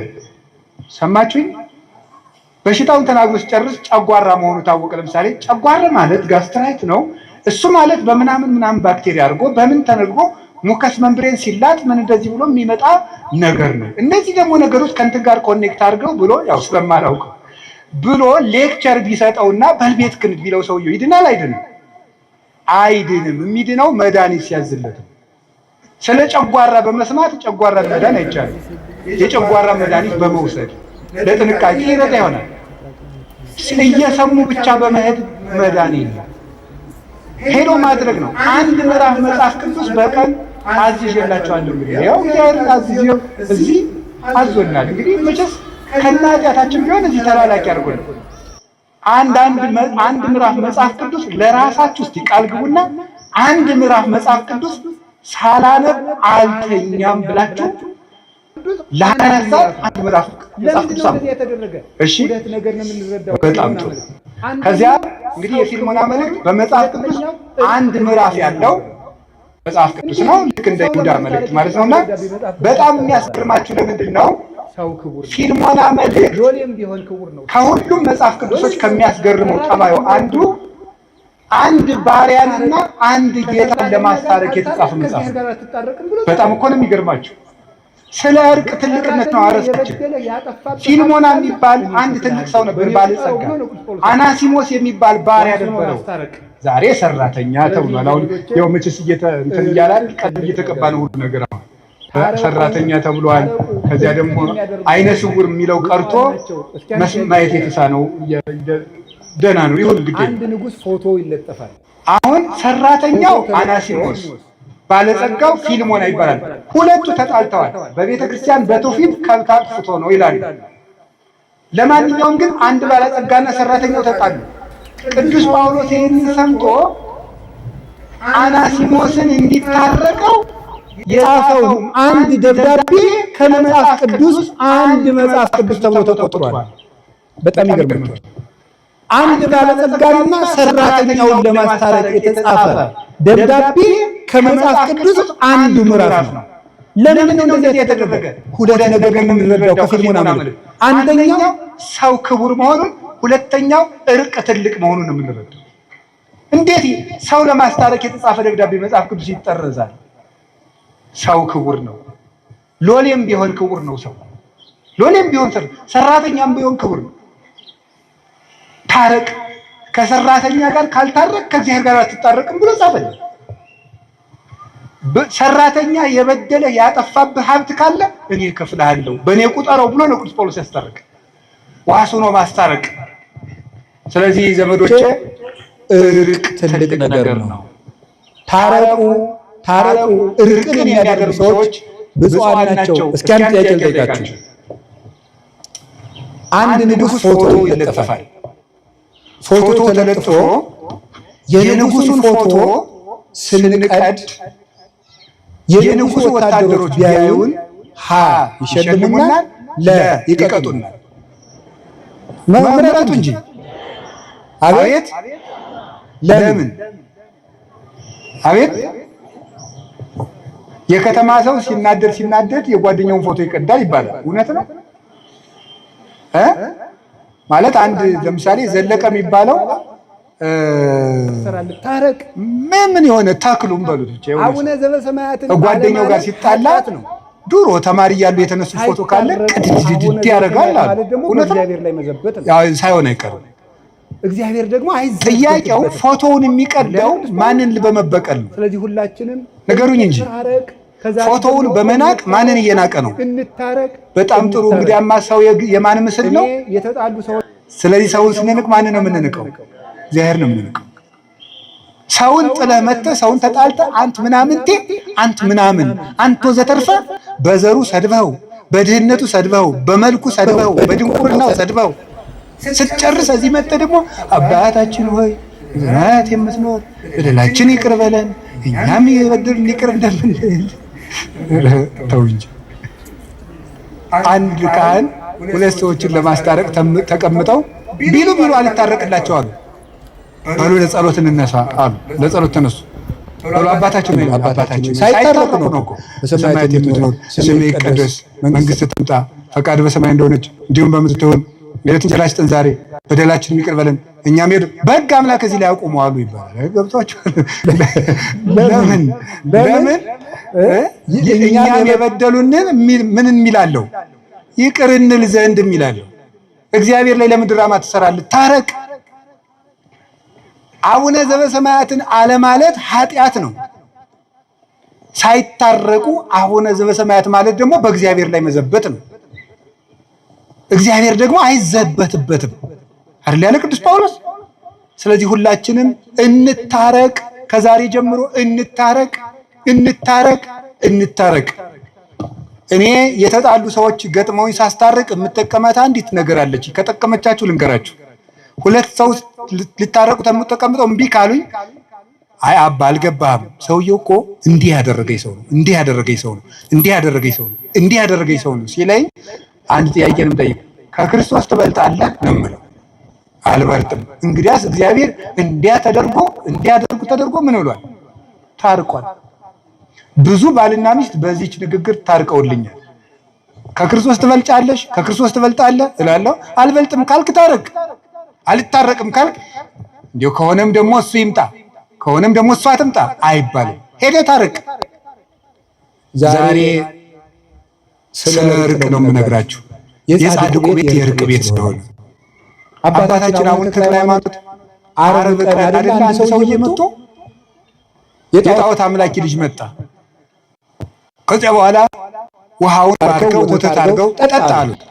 Speaker 2: ሰማችሁኝ? በሽታውን ተናግሮ ሲጨርስ ጨጓራ መሆኑ ታወቀ። ለምሳሌ ጨጓራ ማለት ጋስትራይት ነው። እሱ ማለት በምናምን ባክቴሪያ አድርጎ በምን ተነግሮ ሙከስ መንብሬን ሲላጥ ምን እንደዚህ ብሎ የሚመጣ ነገር ነው። እነዚህ ደግሞ ነገሮች ከእንትን ጋር ኮኔክት አድርገው ብሎ ያው ስለማላውቀው ብሎ ሌክቸር ቢሰጠውና በልቤት ክንድ ቢለው ሰውየው ይድናል አይድንም? አይድንም። የሚድነው መድኃኒት ሲያዝለት። ስለ ጨጓራ በመስማት ጨጓራ መዳን አይቻልም። የጨጓራ መድኃኒት በመውሰድ ለጥንቃቄ ይረዳ ይሆናል። እየሰሙ ብቻ በመሄድ መዳን የለም፣ ሄዶ ማድረግ ነው። አንድ ምዕራፍ መጽሐፍ ቅዱስ በቀን አዝዤላችኋለሁ። እንግዲህ ያው እግዚአብሔር አዝዤው እዚህ አዞናል። እንግዲህ መቼስ ከናጢያታችን ቢሆን እዚህ ተላላቂ አድርጎን አንድ ምዕራፍ መጽሐፍ ቅዱስ ለራሳችሁ እስቲ ቃል ግቡና አንድ ምዕራፍ መጽሐፍ ቅዱስ ሳላነብ አልተኛም ብላችሁ ለሐሳብ አንድ ምዕራፍ መጽሐፍ ቅዱስ አለ። እሺ፣ በጣም ጥሩ። ከዚያ እንግዲህ የፊልሞና መልእክት በመጽሐፍ ቅዱስ አንድ ምዕራፍ ያለው መጽሐፍ ቅዱስ ነው። ልክ እንደ ይሁዳ መልእክት ማለት ነውና በጣም የሚያስገርማችሁ ለምንድን ነው ፊልሞና መልእክት ከሁሉም መጽሐፍ ቅዱሶች ከሚያስገርመው ጠባዩ አንዱ አንድ ባሪያንና አንድ ጌታን ለማስታረቅ የተጻፈ መጽሐፍ ነው። በጣም እኮ ነው የሚገርማችሁ። ስለ እርቅ ትልቅነት ነው አረሳችን። ፊልሞና የሚባል አንድ ትልቅ ሰው ነበር፣ ባለጸጋ። አናሲሞስ የሚባል ባሪያ ነበረው። ዛሬ ሰራተኛ ተብሏል። አሁን ያው መቼስ እንትን እያላል ቀድ እየተቀባ ነው ሁሉ ነገር። አሁን ሰራተኛ ተብሏል። ከዚያ ደግሞ አይነ ስውር የሚለው ቀርቶ ማየት የተሳነው ደህና ነው ይሁን ግዴ።
Speaker 3: አንድ ንጉስ ፎቶ ይለጠፋል።
Speaker 2: አሁን ሰራተኛው አናሲሞስ፣ ባለጸጋው ፊልሞና ይባላል። ሁለቱ ተጣልተዋል። በቤተ ክርስቲያን በትውፊት ከብት አጥፍቶ ነው ይላሉ። ለማንኛውም ግን አንድ ባለጸጋና ሰራተኛው ተጣሉ። ቅዱስ ጳውሎስ ይህንን ሰምቶ አናሲሞስን እንዲታረቀው
Speaker 1: የጻፈው አንድ ደብዳቤ ከመጽሐፍ ቅዱስ አንድ መጽሐፍ ቅዱስ ተብሎ ተቆጥሯል። በጣም ይገርማል። አንድ ባለጸጋና ሰራተኛውን ለማስታረቅ የተጻፈ ደብዳቤ ከመጽሐፍ ቅዱስ አንዱ ምዕራፍ ነው። ለምን ነው እንደዚህ የተደረገ? ሁለት ነገር የምንረዳው ከፊልሞና መልእክት፣ አንደኛው
Speaker 2: ሰው ክቡር መሆኑን፣ ሁለተኛው እርቅ ትልቅ መሆኑን የምንረዳው። እንዴት ሰው ለማስታረቅ የተጻፈ ደብዳቤ መጽሐፍ ቅዱስ ይጠረዛል? ሰው ክቡር ነው። ሎሌም ቢሆን ክቡር ነው። ሰው ሎሌም ቢሆን ሰራተኛም ቢሆን ክቡር ነው። ታረቅ፣ ከሰራተኛ ጋር ካልታረቅ ከእግዚአብሔር ጋር አትታረቅም ብሎ ጻፈል። ሰራተኛ የበደለ ያጠፋብህ ሀብት ካለ እኔ እከፍልሃለሁ በእኔ ቁጠረው ብሎ ነው ቅዱስ ጳውሎስ ያስታረቅ። ዋሱ ነው ማስታረቅ። ስለዚህ ዘመዶቼ እርቅ ትልቅ ነገር ነው። ታረቁ ታረቁ። እርቅን የሚያደርጉ ሰዎች ብፁዓን ናቸው። እስኪ አንድ ጥያቄ ልጠይቃችሁ። አንድ ንጉሥ ፎቶ ይለጠፋል። ፎቶ ተለጥፎ የንጉሱን ፎቶ ስንቀድ የንጉሱ ወታደሮች ቢያዩን ሀ ይሸልሙናል፣ ለ ይቀጡናል። መምረጡ እንጂ አቤት ለምን አቤት። የከተማ ሰው ሲናደድ የጓደኛውን ፎቶ ይቀዳል ይባላል። እውነት ነው ማለት አንድ ለምሳሌ ዘለቀ የሚባለው
Speaker 3: ታረቅ
Speaker 2: ምን የሆነ ተክሉም በሉት ብቻ
Speaker 3: አቡነ ዘበሰማያትን
Speaker 2: ጓደኛው ጋር ሲጣላ ድሮ ተማሪ እያሉ የተነሱ ፎቶ ካለ ቅድድድድ ያደርጋል አሉ። እውነት
Speaker 3: እግዚአብሔር ላይ መዘበት ነው
Speaker 2: ሳይሆን አይቀርም።
Speaker 3: እግዚአብሔር ደግሞ
Speaker 2: ጥያቄው ፎቶውን የሚቀደው ማንን በመበቀል ነው?
Speaker 3: ስለዚህ ሁላችንም
Speaker 2: ነገሩኝ እንጂ ፎቶውን በመናቅ ማንን እየናቀ ነው?
Speaker 3: እንታረቅ።
Speaker 2: በጣም ጥሩ። እንግዲያማ ሰው የማን ምስል ነው?
Speaker 3: የተጣሉ ሰዎች።
Speaker 2: ስለዚህ ሰውን ስንንቅ ማንን ነው የምንንቀው? እግዚአብሔር ነው የምንንቀው።
Speaker 1: ሰውን ጥለህ መጥተህ ሰውን ተጣልተህ አንት ምናምንቴ አንት ምናምን አንተ ወዘተርፈ በዘሩ ሰድበው፣ በድህነቱ ሰድበው፣ በመልኩ ሰድበው፣ በድንቁርናው ሰድበው ስትጨርስ እዚህ መጥተህ ደግሞ አባታችን ሆይ በሰማያት የምትኖር በደላችን ይቅር በለን እኛም የበደሉንን ይቅር እንደምንል። ተው እንጂ። አንድ ካህን ሁለት ሰዎችን ለማስታረቅ ተቀምጠው ቢሉ አልታረቅላቸው አሉ። በሉ ለጸሎት እንነሳ አሉ። ለጸሎት ተነሱ። በሉ አባታችን ነው አባታችን ሳይታረቁ ነው እኮ በሰማያት የምትኖር ስምህ ይቀደስ፣ መንግስትህ ትምጣ፣ ፈቃድ በሰማይ እንደሆነች እንዲሁም በምድር ትሁን። የዕለት እንጀራችንን ስጠን ዛሬ፣ በደላችንን ይቅር በለን እኛም በሕግ አምላክ እዚህ ላይ አቁሙ አሉ ይባላል። ገብቷችኋል? ለምን እኛም የበደሉንን ምን የሚላለው ይቅር እንል ዘንድ የሚላለው። እግዚአብሔር ላይ ለምን ድራማ ትሰራለህ? ታረቅ። አቡነ ዘበሰማያትን አለማለት ኃጢአት ነው። ሳይታረቁ አቡነ ዘበሰማያት ማለት ደግሞ በእግዚአብሔር ላይ መዘበት ነው። እግዚአብሔር ደግሞ አይዘበትበትም አይደል ያለ ቅዱስ ጳውሎስ። ስለዚህ ሁላችንም እንታረቅ፣ ከዛሬ ጀምሮ እንታረቅ። እኔ የተጣሉ ሰዎች ገጥመውኝ ሳስታርቅ የምጠቀማት አንዲት ነገር አለች። ከጠቀመቻችሁ ልንገራችሁ። ሁለት ሰው ሊታረቁ ተቀምጠው እምቢ ካሉኝ፣ አይ አባ አልገባህም፣ ሰውየው እኮ እንዲህ ያደረገኝ ሰው ነው፣ እንዲህ ያደረገኝ ሰው ነው፣ እንዲህ ያደረገኝ ሰው ነው፣ እንዲህ ያደረገኝ ሰው ነው ሲለኝ አንድ ጥያቄንም ጠይቅ፣ ከክርስቶስ ትበልጣለህ ነው የምለው። አልበልጥም። እንግዲያስ እግዚአብሔር እንዲያደርጉ ተደርጎ ምን ብሏል? ታርቋል። ብዙ ባልና ሚስት በዚች ንግግር ታርቀውልኛል። ከክርስቶስ ትበልጫለሽ፣ ከክርስቶስ ትበልጣለህ እላለሁ። አልበልጥም ካልክ ታረቅ፣ አልታረቅም ካልክ እንዲሁ ከሆነም ደግሞ እሱ ይምጣ፣ ከሆነም ደግሞ እሷ ትምጣ አይባልም። ሄደህ ታረቅ። ዛሬ ስለ እርቅ ነው የምነግራችሁ። የጻድቁ ቤት የእርቅ ቤት ስለሆነ አባታችን አቡነ ተክለ ሃይማኖት ዓርብ ቀን አይደል አንድ ሰውዬ መጥቶ የጣዖት አምላኪ ልጅ መጣ። ከዚያ በኋላ ውሃውን አርከው ወተት አድርገው ጠጣ አሉት።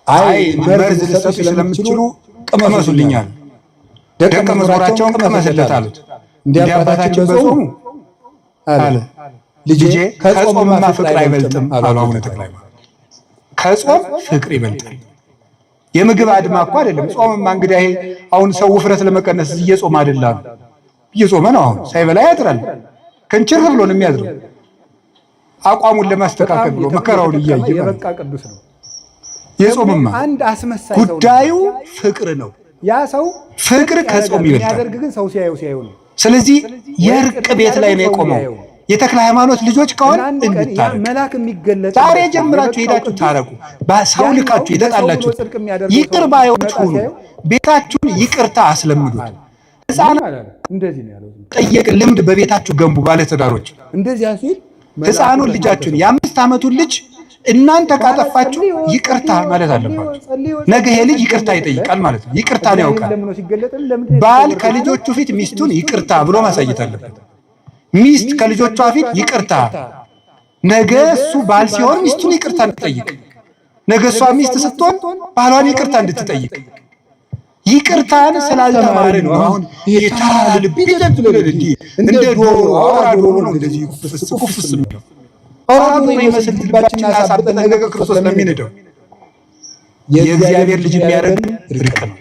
Speaker 1: አይ መርዝ ልትሰጡ ስለምትችሉ ቅመሱልኛል፣ ደቀ መዝሙራቸውን ቅመስለት አሉት። እንዲህ አባታችን በጾሙ አለ ልጄ ከጾምማ ፍቅር አይበልጥም አሉ አቡነ ተክለ ሃይማኖት። ከጾም ፍቅር ይበልጣል። የምግብ አድማ እኮ አይደለም። ጾምማ እንግዲህ ይሄ አሁን ሰው ውፍረት ለመቀነስ እየጾም አይደለም፣ እየጾመ ነው። አሁን ሳይበላ ያድራል። ከንችር ብሎ ነው የሚያድረው፣ አቋሙን ለማስተካከል ብሎ መከራውን እያየ
Speaker 3: የበቃ ቅዱስ ነው።
Speaker 1: የጾምማ
Speaker 3: አንድ አስመሳይ
Speaker 1: ጉዳዩ ፍቅር ነው።
Speaker 3: ያ ሰው
Speaker 1: ፍቅር ከጾም ይበልጣል።
Speaker 3: ያደርግ ግን ሰው ሲያዩ ነው።
Speaker 1: ስለዚህ የእርቅ ቤት ላይ ነው የቆመው። የተክለ ሃይማኖት ልጆች ከሆነ እንድታረቁ
Speaker 3: መልአክ የሚገለጥ
Speaker 1: ዛሬ ጀምራችሁ ሄዳችሁ ታረቁ። በሰው ልካችሁ የተጣላችሁ ይቅር ባዮች ሁኑ። ቤታችሁን ይቅርታ አስለምዱት። ሕፃናት
Speaker 3: እንደዚህ ነው ያለው።
Speaker 1: ጠየቅ ልምድ በቤታችሁ ገንቡ። ባለትዳሮች
Speaker 3: እንደዚያ ሲል
Speaker 1: ሕፃኑን ልጃችሁን የ5 ዓመቱን ልጅ እናንተ ካጠፋችሁ ይቅርታ ማለት አለባችሁ። ነገ ይሄ ልጅ ይቅርታ ይጠይቃል ማለት ነው። ይቅርታን ያውቃል። ባል ከልጆቹ ፊት ሚስቱን ይቅርታ ብሎ ማሳየት አለበት። ሚስት ከልጆቿ ፊት ይቅርታ። ነገ እሱ ባል ሲሆን ሚስቱን ይቅርታ እንድትጠይቅ፣ ነገ እሷ ሚስት ስትሆን ባሏን ይቅርታ እንድትጠይቅ። ይቅርታን ስላልተማርን ነው አሁን የታል ቢደት ብለን እንደ ዶሮ አውራ ዶሮ ነው እንደዚህ ኩፍስ የሚለው አውራ ዶሮ ይመስል ልባችንን አሳብጠን ነገ ክርስቶስ ለሚነደው የእግዚአብሔር ልጅ የሚያደርግ እርቅ ነው።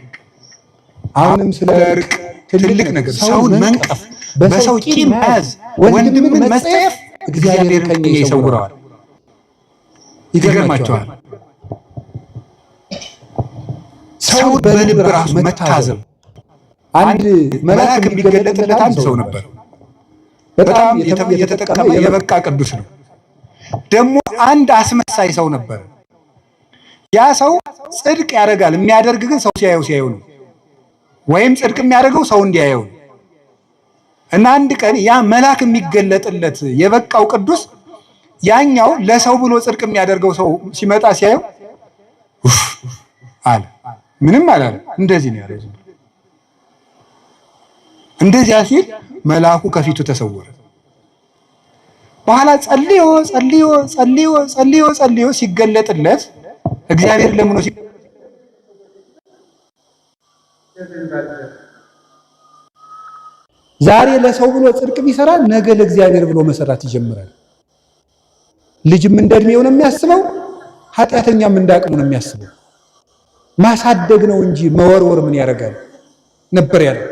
Speaker 1: አሁንም ስለ እርቅ ትልቅ ነገር ሰውን መንቀፍ፣ በሰው ቂም መያዝ፣ ወንድምን መጸየፍ እግዚአብሔር ከኛ ይሰውረዋል። ይገርማቸዋል። ሰው በልብ ራሱ መታዘብ። አንድ መልአክ የሚገለጥለት አንድ ሰው ነበር። በጣም የተጠቀመ የበቃ ቅዱስ ነው። ደግሞ አንድ አስመሳይ ሰው ነበር። ያ ሰው ጽድቅ ያደርጋል። የሚያደርግ ግን ሰው ሲያየው ነው። ወይም ጽድቅ የሚያደርገው ሰው እንዲያየው ነው። እና አንድ ቀን ያ መልአክ የሚገለጥለት የበቃው ቅዱስ ያኛው ለሰው ብሎ ጽድቅ የሚያደርገው ሰው ሲመጣ ሲያየው አለ። ምንም አላለ። እንደዚህ ነው ያለው። እንደዚያ ሲል መልአኩ ከፊቱ ተሰወረ። በኋላ ጸልዮ ሲገለጥለት እግዚአብሔር ለምኖ ዛሬ ለሰው ብሎ ጽድቅ ቢሰራ ነገ ለእግዚአብሔር ብሎ መሰራት ይጀምራል። ልጅም እንደ ዕድሜው ነው የሚያስበው፣ ኃጢአተኛም እንደ አቅሙ ነው የሚያስበው። ማሳደግ ነው እንጂ መወርወር ምን ያደርጋል ነበር ያለው።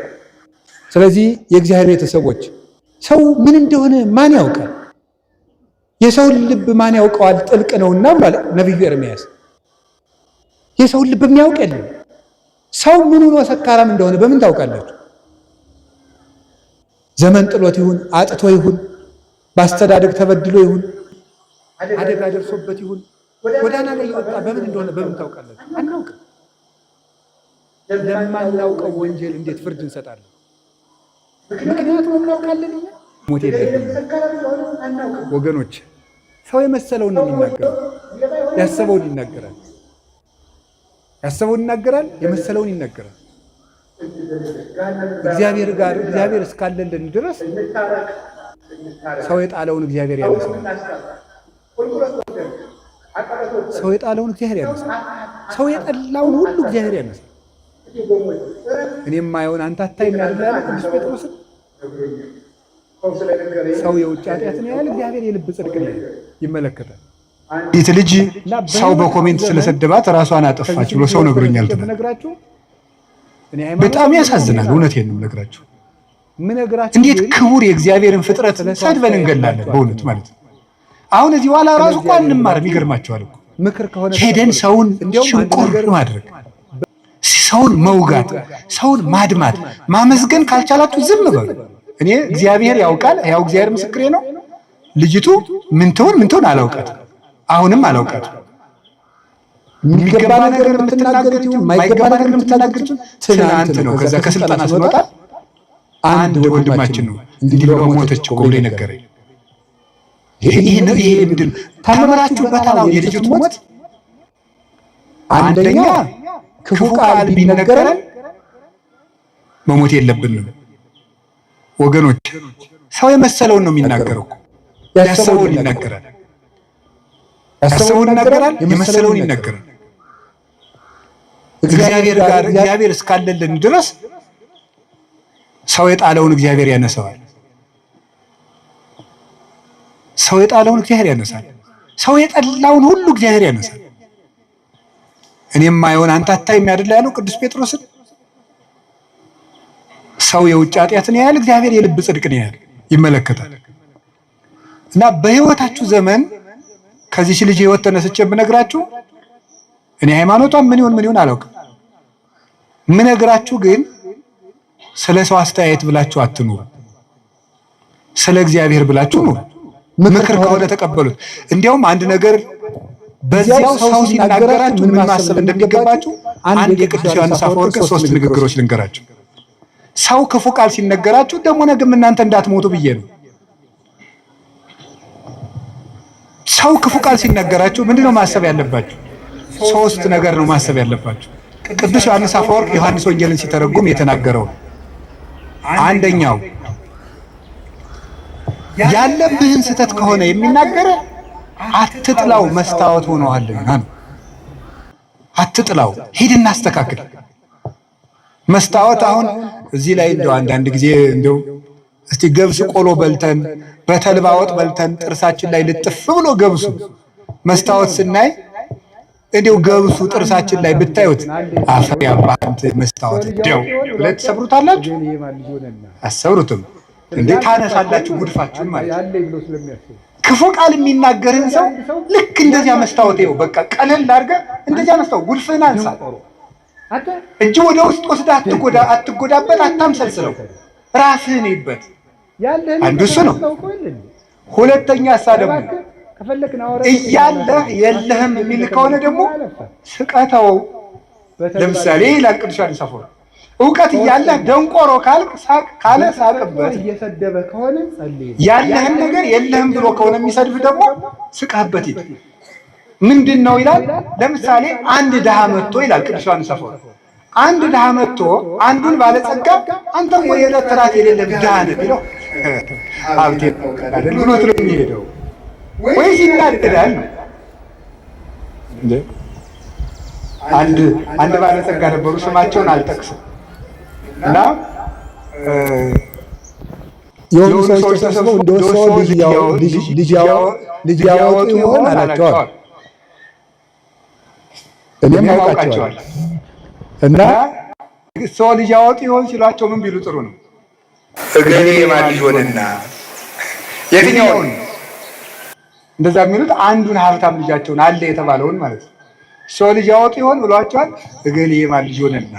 Speaker 1: ስለዚህ የእግዚአብሔር ቤተሰቦች ሰው ምን እንደሆነ ማን ያውቃል? የሰውን ልብ ማን ያውቀዋል? ጥልቅ ነውና ማለት ነብዩ ኤርምያስ የሰውን ልብ የሚያውቅ የለም። ሰው ምኑ ነው ሰካራም እንደሆነ በምን ታውቃላችሁ? ዘመን ጥሎት ይሁን አጥቶ ይሁን በአስተዳደግ ተበድሎ ይሁን አደጋ ደርሶበት ይሁን ጎዳና ላይ የወጣ በምን እንደሆነ በምን ታውቃላችሁ? አናውቅም። ለማናውቀው ወንጀል እንዴት ፍርድ እንሰጣለን? ምክንያቱም እናውቃለን። ሞት የለብንም ወገኖች። ሰው የመሰለውን ነው የሚናገረው። ያሰበውን ይናገራል፣ የመሰለውን ይናገራል። እግዚአብሔር እስካለልን ድረስ ሰው የጣለውን እግዚአብሔር ያነሳል። ሰው የጠላውን ሁሉ እግዚአብሔር ያነሳል። እኔም ማየውን አንተ አታይም ያለ ቅዱስ ጴጥሮስን ሰው የውጭ ኃጢአትን ያህል እግዚአብሔር የልብ ጽድቅን ይመለከታል።
Speaker 2: አንዲት ልጅ ሰው በኮሜንት ስለሰደባት ራሷን አጠፋች ብሎ ሰው ነግሮኛል። በጣም ያሳዝናል። እውነቴን ነው የምነግራችሁ። እንዴት ክቡር የእግዚአብሔርን ፍጥረት ሰድበን እንገላለን በእውነት ማለት ነው። አሁን እዚህ ኋላ ራሱ እኮ አንማርም። ይገርማቸዋል እኮ ሄደን ሰውን ሽንቁር ማድረግ፣ ሰውን መውጋት፣ ሰውን ማድማት፣ ማመስገን ካልቻላችሁ ዝም በሉ። እኔ እግዚአብሔር ያውቃል፣ ያው እግዚአብሔር ምስክሬ ነው። ልጅቱ ምን ትሆን አላውቃትም፣ አሁንም አላውቃትም። የሚገባ ነገር የምትናገሩት የማይገባ ነገር የምትናገሩት ትናንት ነው። ከዛ ከስልጣና ስንወጣ አንድ ወንድማችን ነው እንዲህ ብሎ ሞተች እኮ ብሎ ነገረኝ። ይሄ ምንድን ተመራችሁበታል? አሁን የልጅቱ ሞት አንደኛ ክፉ ቃል ቢነገረን መሞት የለብንም ወገኖች። ሰው የመሰለውን ነው የሚናገረው። ያሰበውን ይናገራል፣ የመሰለውን ይናገራል። እግዚአብሔር እስካለልን ድረስ ሰው የጣለውን እግዚአብሔር ያነሳዋል። ሰው የጠላውን ሁሉ እግዚአብሔር ያነሳል። እኔም ማየውን አንተ አታይም አይደል ያለው ቅዱስ ጴጥሮስን። ሰው የውጭ ኃጢአትን ያህል እግዚአብሔር የልብ ጽድቅን ያህል ይመለከታል። እና በህይወታችሁ ዘመን ከዚህ ልጅ ህይወት ተነስቼ ብነግራችሁ እኔ ሃይማኖቷን ምን ይሁን አላውቅም። ምነግራችሁ ግን ስለ ሰው አስተያየት ብላችሁ አትኑሩ፣ ስለ እግዚአብሔር ብላችሁ ኑሩ። ምክር ከሆነ ተቀበሉት። እንዲያውም አንድ ነገር በዚያው ሰው ሲናገራችሁ ምን ማሰብ እንደሚገባችሁ አንድ የቅዱስ ዮሐንስ አፈወርቅ 3 ንግግሮች ልንገራችሁ። ሰው ክፉ ቃል ሲነገራችሁ ደግሞ ነገም እናንተ እንዳትሞቱ ብዬ ነው። ሰው ክፉ ቃል ሲነገራችሁ ምንድነው ማሰብ ያለባችሁ? 3 ነገር ነው ማሰብ ያለባችሁ። ቅዱስ ዮሐንስ አፈወርቅ ዮሐንስ ወንጌልን ሲተረጉም የተናገረው አንደኛው ያለብህን ስህተት ከሆነ የሚናገር አትጥላው፣ መስታወት ሆነዋልና ነው። አትጥላው፣ ሂድና አስተካክል። መስታወት አሁን እዚህ ላይ እንደው አንዳንድ ጊዜ እንደው እስቲ ገብስ ቆሎ በልተን በተልባ ወጥ በልተን ጥርሳችን ላይ ልጥፍ ብሎ ገብሱ መስታወት ስናይ እንደው ገብሱ ጥርሳችን ላይ ብታዩት አፈር ያባንት መስታወት ደው ብለት ሰብሩታላችሁ። አሰብሩትም እንዴ ታነሳላችሁ ጉድፋችሁን ማለት ክፉ ቃል የሚናገርን ሰው ልክ እንደዚያ መስታወት ይኸው በቃ ቀለል አድርገህ እንደዚያ መስታወት ጉድፍህን አንሳ። እጅ ወደ ውስጥ ወስደህ አትጎዳበት፣ አታምሰልስለው፣ ራስህን ይበት። አንዱ እሱ ነው። ሁለተኛ ደግሞ እያለህ የለህም የሚል ከሆነ ደግሞ ስቀተው። ለምሳሌ ይላል ቅዱስ ዮሐንስ አፈወርቅ እውቀት እያለህ ደንቆሮ ካለ ሳቅበት። ያለህን ነገር የለህም ብሎ ከሆነ የሚሰድብ ደግሞ ስቃበት። ምንድን ነው ይላል? ለምሳሌ አንድ ድሃ መጥቶ ይላል ቅዱስ ዮሐንስ አፈወርቅ አንድ ድሃ መጥቶ አንዱን ባለጸጋ አንተ እኮ የዕለት ተራት የሌለህ ድሃ ነህ ቢለው ሀብቴ አይደል ብሎት ነው የሚሄደው ወይስ ይናደዳል? አንድ ባለጸጋ ነበሩ፣ ስማቸውን አልጠቅስም። እና
Speaker 1: የሆኑ ሰዎች ተሰብስበው እንደወሰው ልጅ ያወጡ ይሆን አላቸዋል። እኔም አውቃቸዋል።
Speaker 2: እና ሰው ልጅ ያወጡ ይሆን ሲሏቸው ምን ቢሉ ጥሩ ነው? እገሌ የማን ልጅ ሆነና የትኛውን እንደዛ የሚሉት አንዱን ሀብታም ልጃቸውን አለ የተባለውን ማለት ነው። ሰው ልጅ ያወጡ ይሆን ብሏቸዋል። እገሌ የማን ልጅ ሆነና፣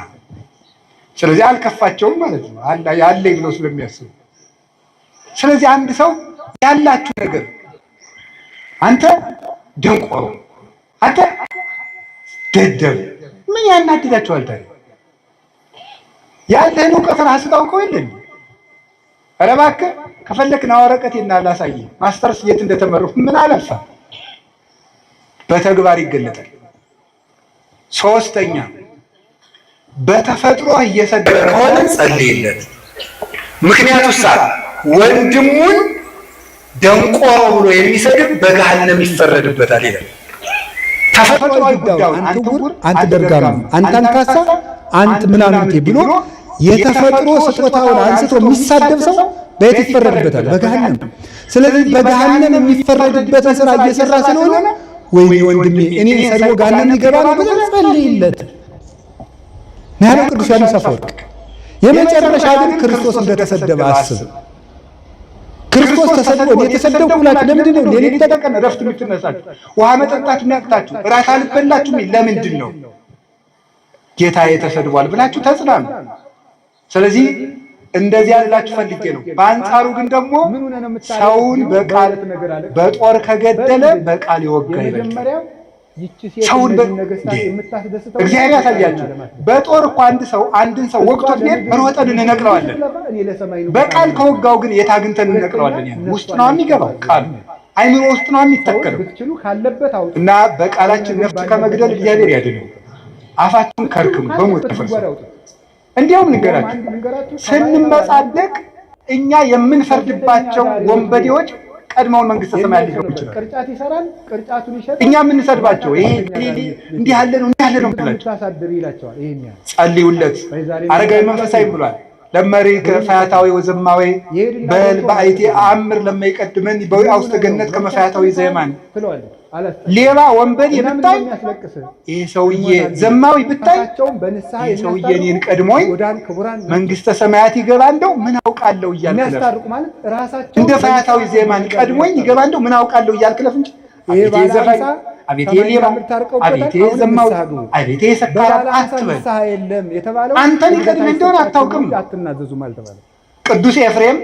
Speaker 2: ስለዚህ አልከፋቸውም ማለት ነው ያለ ብለው ስለሚያስቡ። ስለዚህ አንድ ሰው ያላችሁ ነገር አንተ ደንቆሮ፣ አንተ ደደብ ምን ያናድዳቸዋል ታዲያ? ያለህን እውቀት ራስህ ታውቀው የለን? ኧረ እባክህ ከፈለክ ና ወረቀቴን ላሳይህ ማስተርስ የት እንደተመረኩ ምን አለፋ። በተግባር ይገለጣል። ሶስተኛ በተፈጥሮ እየሰደረ ከሆነ ጸልይለት። ምክንያቱም ወንድሙን ደንቆሮ ብሎ የሚሰድብ በገሃነም ይፈረድበታል ይላል። ተፈጥሯዊ ጉዳዩን አንተ ጉር፣ አንተ ደርጋም፣ አንተ አንካሳ፣ አንተ ምናምንቴ ብሎ የተፈጥሮ ስጦታውን አንስቶ የሚሳደብ ሰው በየት ይፈረድበታል? በገሃነም። ስለዚህ በገሃነም የሚፈረድበትን ስራ እየሰራ ስለሆነ ወይኔ ወንድሜ እኔ ሰድቦ ገሃነም ሊገባ ነው ብለህ ጸልይለት ነው ያለው ቅዱስ ዮሐንስ አፈወርቅ። የመጨረሻ ግን ክርስቶስ እንደተሰደበ አስብ። ክርስቶስ ተሰድቦ የተሰደብኩ ብላችሁ ለምንድን ነው ሌሊት ተቀን እረፍት የምትነሳችሁ? ውሃ መጠጣት የሚያቅታችሁ? እራት አልበላችሁም? ለምንድን ነው? ጌታዬ ተሰድቧል ብላችሁ ተጽናኑ። ስለዚህ እንደዚህ ያላችሁ ፈልጌ ነው። በአንጻሩ ግን ደግሞ ሰውን በቃል በጦር ከገደለ በቃል ይወጋ ይበልጣል። ሰውን እግዚአብሔር ያሳያችሁ። በጦር እኮ አንድን ሰው ወቅቶት ሮጠን እንነቅለዋለን። በቃል ከወጋው ግን የት አግኝተን እንነቅለዋለን? ውስጥ ነው የሚገባው፣ ቃሉ አይምሮ ውስጥ ነው የሚተከለው። እና በቃላችን ነፍስ ከመግደል እግዚአብሔር ያድነው። አፋችን ከርክሙ በሞት ተፈርሶ። እንዲያውም ንገራችሁ፣ ስንመጻደቅ እኛ የምንፈርድባቸው ወንበዴዎች ቀድመውን መንግስተ ሰማያት ሊገቡ ይችላል። ቅርጫት ይሰራል፣ ቅርጫቱን ይሸጣል። እኛ የምንሰድባቸው ይሄ እንዲህ ያለ ነው እንዲህ ያለ ነው ብላችሁ ጸልዩለት። አረጋዊ መንፈሳዊ ብሏል። ለመሪ ከፈያታዊ ወዘማዊ በል በአይቴ አምር ለማይቀድመን በውስተ ገነት ከመፈያታዊ ዘየማን ሌባ ወንበዴ ብታይ ይሄ ሰውዬ ዘማዊ ብታይ ይሄ ሰውዬ እኔን ቀድሞኝ መንግስተ ሰማያት ይገባ እንደው ምን አውቃለሁ እያልክ እንደ ፈያታዊ ዘየማን ቀድሞኝ ይገባ እንደው ምን አውቃለሁ እያልክ ለፍ እንጂ አቤቴ ዘፋኝ፣ አቤቴ ሌባ፣ አቤቴ ዘማዊ፣ አቤቴ ሰካራም አትበል። አንተን ይቀድም እንደሆነ አታውቅም። ቅዱስ ኤፍሬም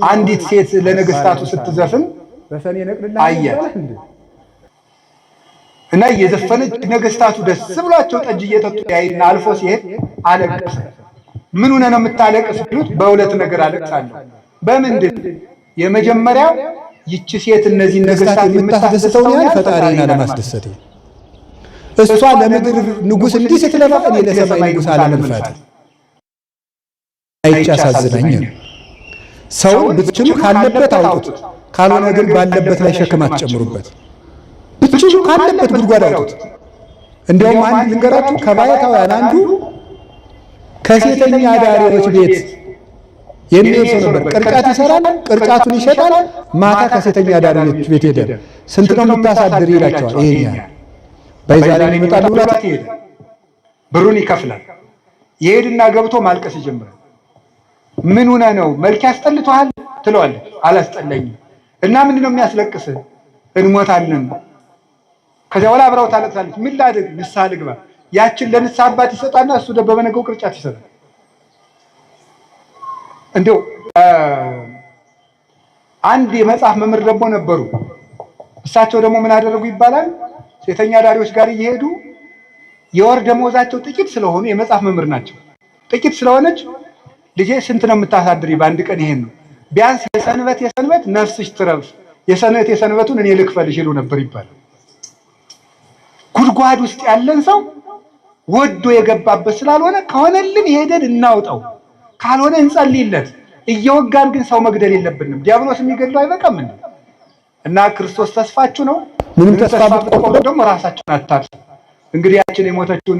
Speaker 2: አንዲት ሴት ለነገስታቱ ስትዘፍን አያት እና እየዘፈነች ነገስታቱ ደስ ብሏቸው ጠጅ እየጠጡ ያይና አልፎ ሲሄድ አለቀሰ። ምን ሆነ ነው የምታለቅስ ሲሉት በሁለት ነገር አለቅሳለሁ። በምንድን? የመጀመሪያው ይቺ ሴት እነዚህ ነገስታት
Speaker 1: የምታስደስተው ያለ ፈጣሪና ለማስደሰት እሷ ለምድር ንጉስ እንዲህ ስትለፋ እኔ ለሰማይ ንጉስ አለመልፋት አይቻሳዝናኝ። ሰው ብትችሉ ካለበት አውጡት፣ ካልሆነ ግን ባለበት ላይ ሸክም አትጨምሩበት። ብትችሉ ካለበት ጉድጓድ አውጡት። እንደውም አንድ ልንገራችሁ፣ ከባይታውያን አንዱ ከሴተኛ አዳሪዎች ቤት የሚሄድ ሰው ነበር። ቅርጫት ይሰራል፣ ቅርጫቱን ይሸጣል። ማታ ከሴተኛ አዳሪዎች ቤት ሄደ። ስንት ነው የምታሳድር ይላቸዋል። ይሄኛ በዛሬ ይመጣል ብሏት ይሄድ፣ ብሩን ይከፍላል። ይሄድና ገብቶ ማልቀስ ይጀምራል። ምን ሆነ ነው መልክ ያስጠልቷል ትለዋለች። አላስጠላኝም። እና ምንድነው የሚያስለቅስህ? እንሞታለን። ከዚያ በኋላ አብራው ታለቅሳለች። ምን ላድርግ? ንስሐ ልግባ። ያችን ለንስሐ አባት ይሰጣና እሱ በበነገው ቅርጫት ይሰጣል። እንደው አንድ የመጽሐፍ መምህር ደግሞ ነበሩ። እሳቸው ደግሞ ምን አደረጉ ይባላል? ሴተኛ አዳሪዎች ጋር እየሄዱ የወር ደመወዛቸው ጥቂት ስለሆኑ የመጽሐፍ መምህር ናቸው። ጥቂት ስለሆነች ልጄ ስንት ነው የምታሳድሪ? በአንድ ቀን ይሄን ነው። ቢያንስ የሰንበት ነፍስሽ ትረፍ፣ የሰንበቱን እኔ ልክፈልሽ ይሉ ነበር ይባላል። ጉድጓድ ውስጥ ያለን ሰው ወዶ የገባበት ስላልሆነ ከሆነልን ሄደን እናውጣው፣ ካልሆነ እንጸልይለት። እየወጋን ግን ሰው መግደል የለብንም። ዲያብሎስ የሚገድለው አይበቃም እንዴ? እና ክርስቶስ ተስፋችሁ ነው። ምንም ተስፋ ብትቆርጡ ደግሞ ራሳችሁን አታርሱ። እንግዲህ ያችን የሞተችውን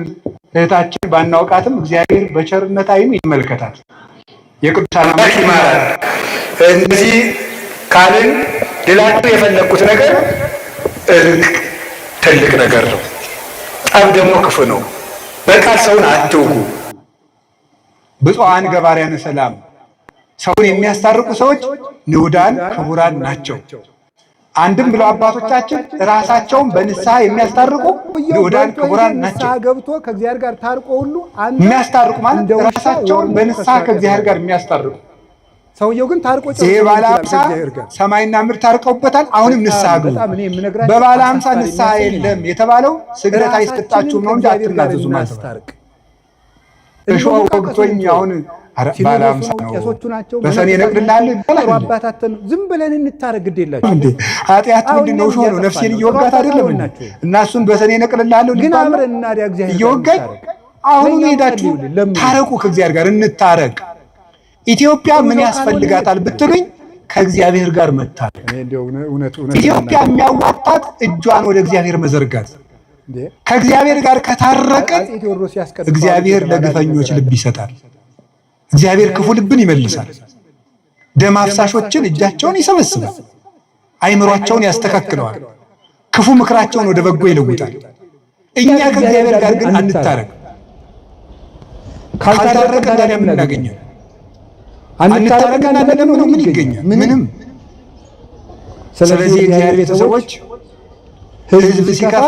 Speaker 1: እህታችን ባናውቃትም እግዚአብሔር በቸርነት ዓይኑ ይመልከታት።
Speaker 2: የቅዱሳን አምላክ ይማራል። እነዚህ ካልን ሌላቸው የፈለግኩት ነገር እርቅ ትልቅ ነገር ነው። ጠብ ደግሞ ክፉ ነው። በቃል ሰውን አትውጉ። ብፁዓን ገባርያነ ሰላም ሰውን የሚያስታርቁ ሰዎች ንዑዳን ክቡራን ናቸው። አንድም ብለው አባቶቻችን ራሳቸውን በንስሐ የሚያስታርቁ ንዑዳን ክቡራን ናቸው።
Speaker 3: ገብቶ ከእግዚአብሔር ጋር ታርቆ ሁሉ
Speaker 2: የሚያስታርቁ ማለት ራሳቸውን በንስሐ ከእግዚአብሔር ጋር የሚያስታርቁ።
Speaker 3: ሰውየው ግን ታርቆ
Speaker 2: ይሄ ባለ 50 ሰማይና ምድር ታርቀውበታል። አሁንም ንስሐ ግቡ። በባለ 50 ንስሐ የለም የተባለው ስግደት አይሰጣችሁም ነው እንጂ አትናዘዙ ማለት ነው። እሾህ ወግቶኝ አሁን ባለ 50 ነው በሰኔ እነቅልልሃለሁ ይባላል።
Speaker 3: አባታተን ዝም ብለን እንታረቅ ግድ የላችሁ
Speaker 2: እንዴ? ኃጢአት ምንድን ነው? እሾህ ነው። ነፍሴን እየወጋት አይደለም እና እሱን በሰኔ እነቅልልሃለሁ
Speaker 3: ግን አብረን እናዲያ እግዚአብሔር
Speaker 2: እየወጋኝ አሁን ሄዳችሁ ታረቁ፣ ከእግዚአብሔር ጋር እንታረቅ። ኢትዮጵያ ምን ያስፈልጋታል ብትሉኝ ከእግዚአብሔር ጋር መታረቅ። ኢትዮጵያ የሚያዋጣት እጇን ወደ እግዚአብሔር መዘርጋት። ከእግዚአብሔር ጋር ከታረቅን እግዚአብሔር ለግፈኞች ልብ ይሰጣል። እግዚአብሔር ክፉ ልብን ይመልሳል። ደም አፍሳሾችን እጃቸውን ይሰበስባል። አይምሯቸውን ያስተካክለዋል። ክፉ ምክራቸውን ወደ በጎ ይለውጣል። እኛ ከእግዚአብሔር ጋር ግን አንታረቅ። ካልታረቅን ታዲያ ምን እናገኛለን? አንታረቅና ደግሞ ምን ይገኛል? ምንም። ስለዚህ የእግዚአብሔር ቤተሰቦች ሕዝብ ሲከፋ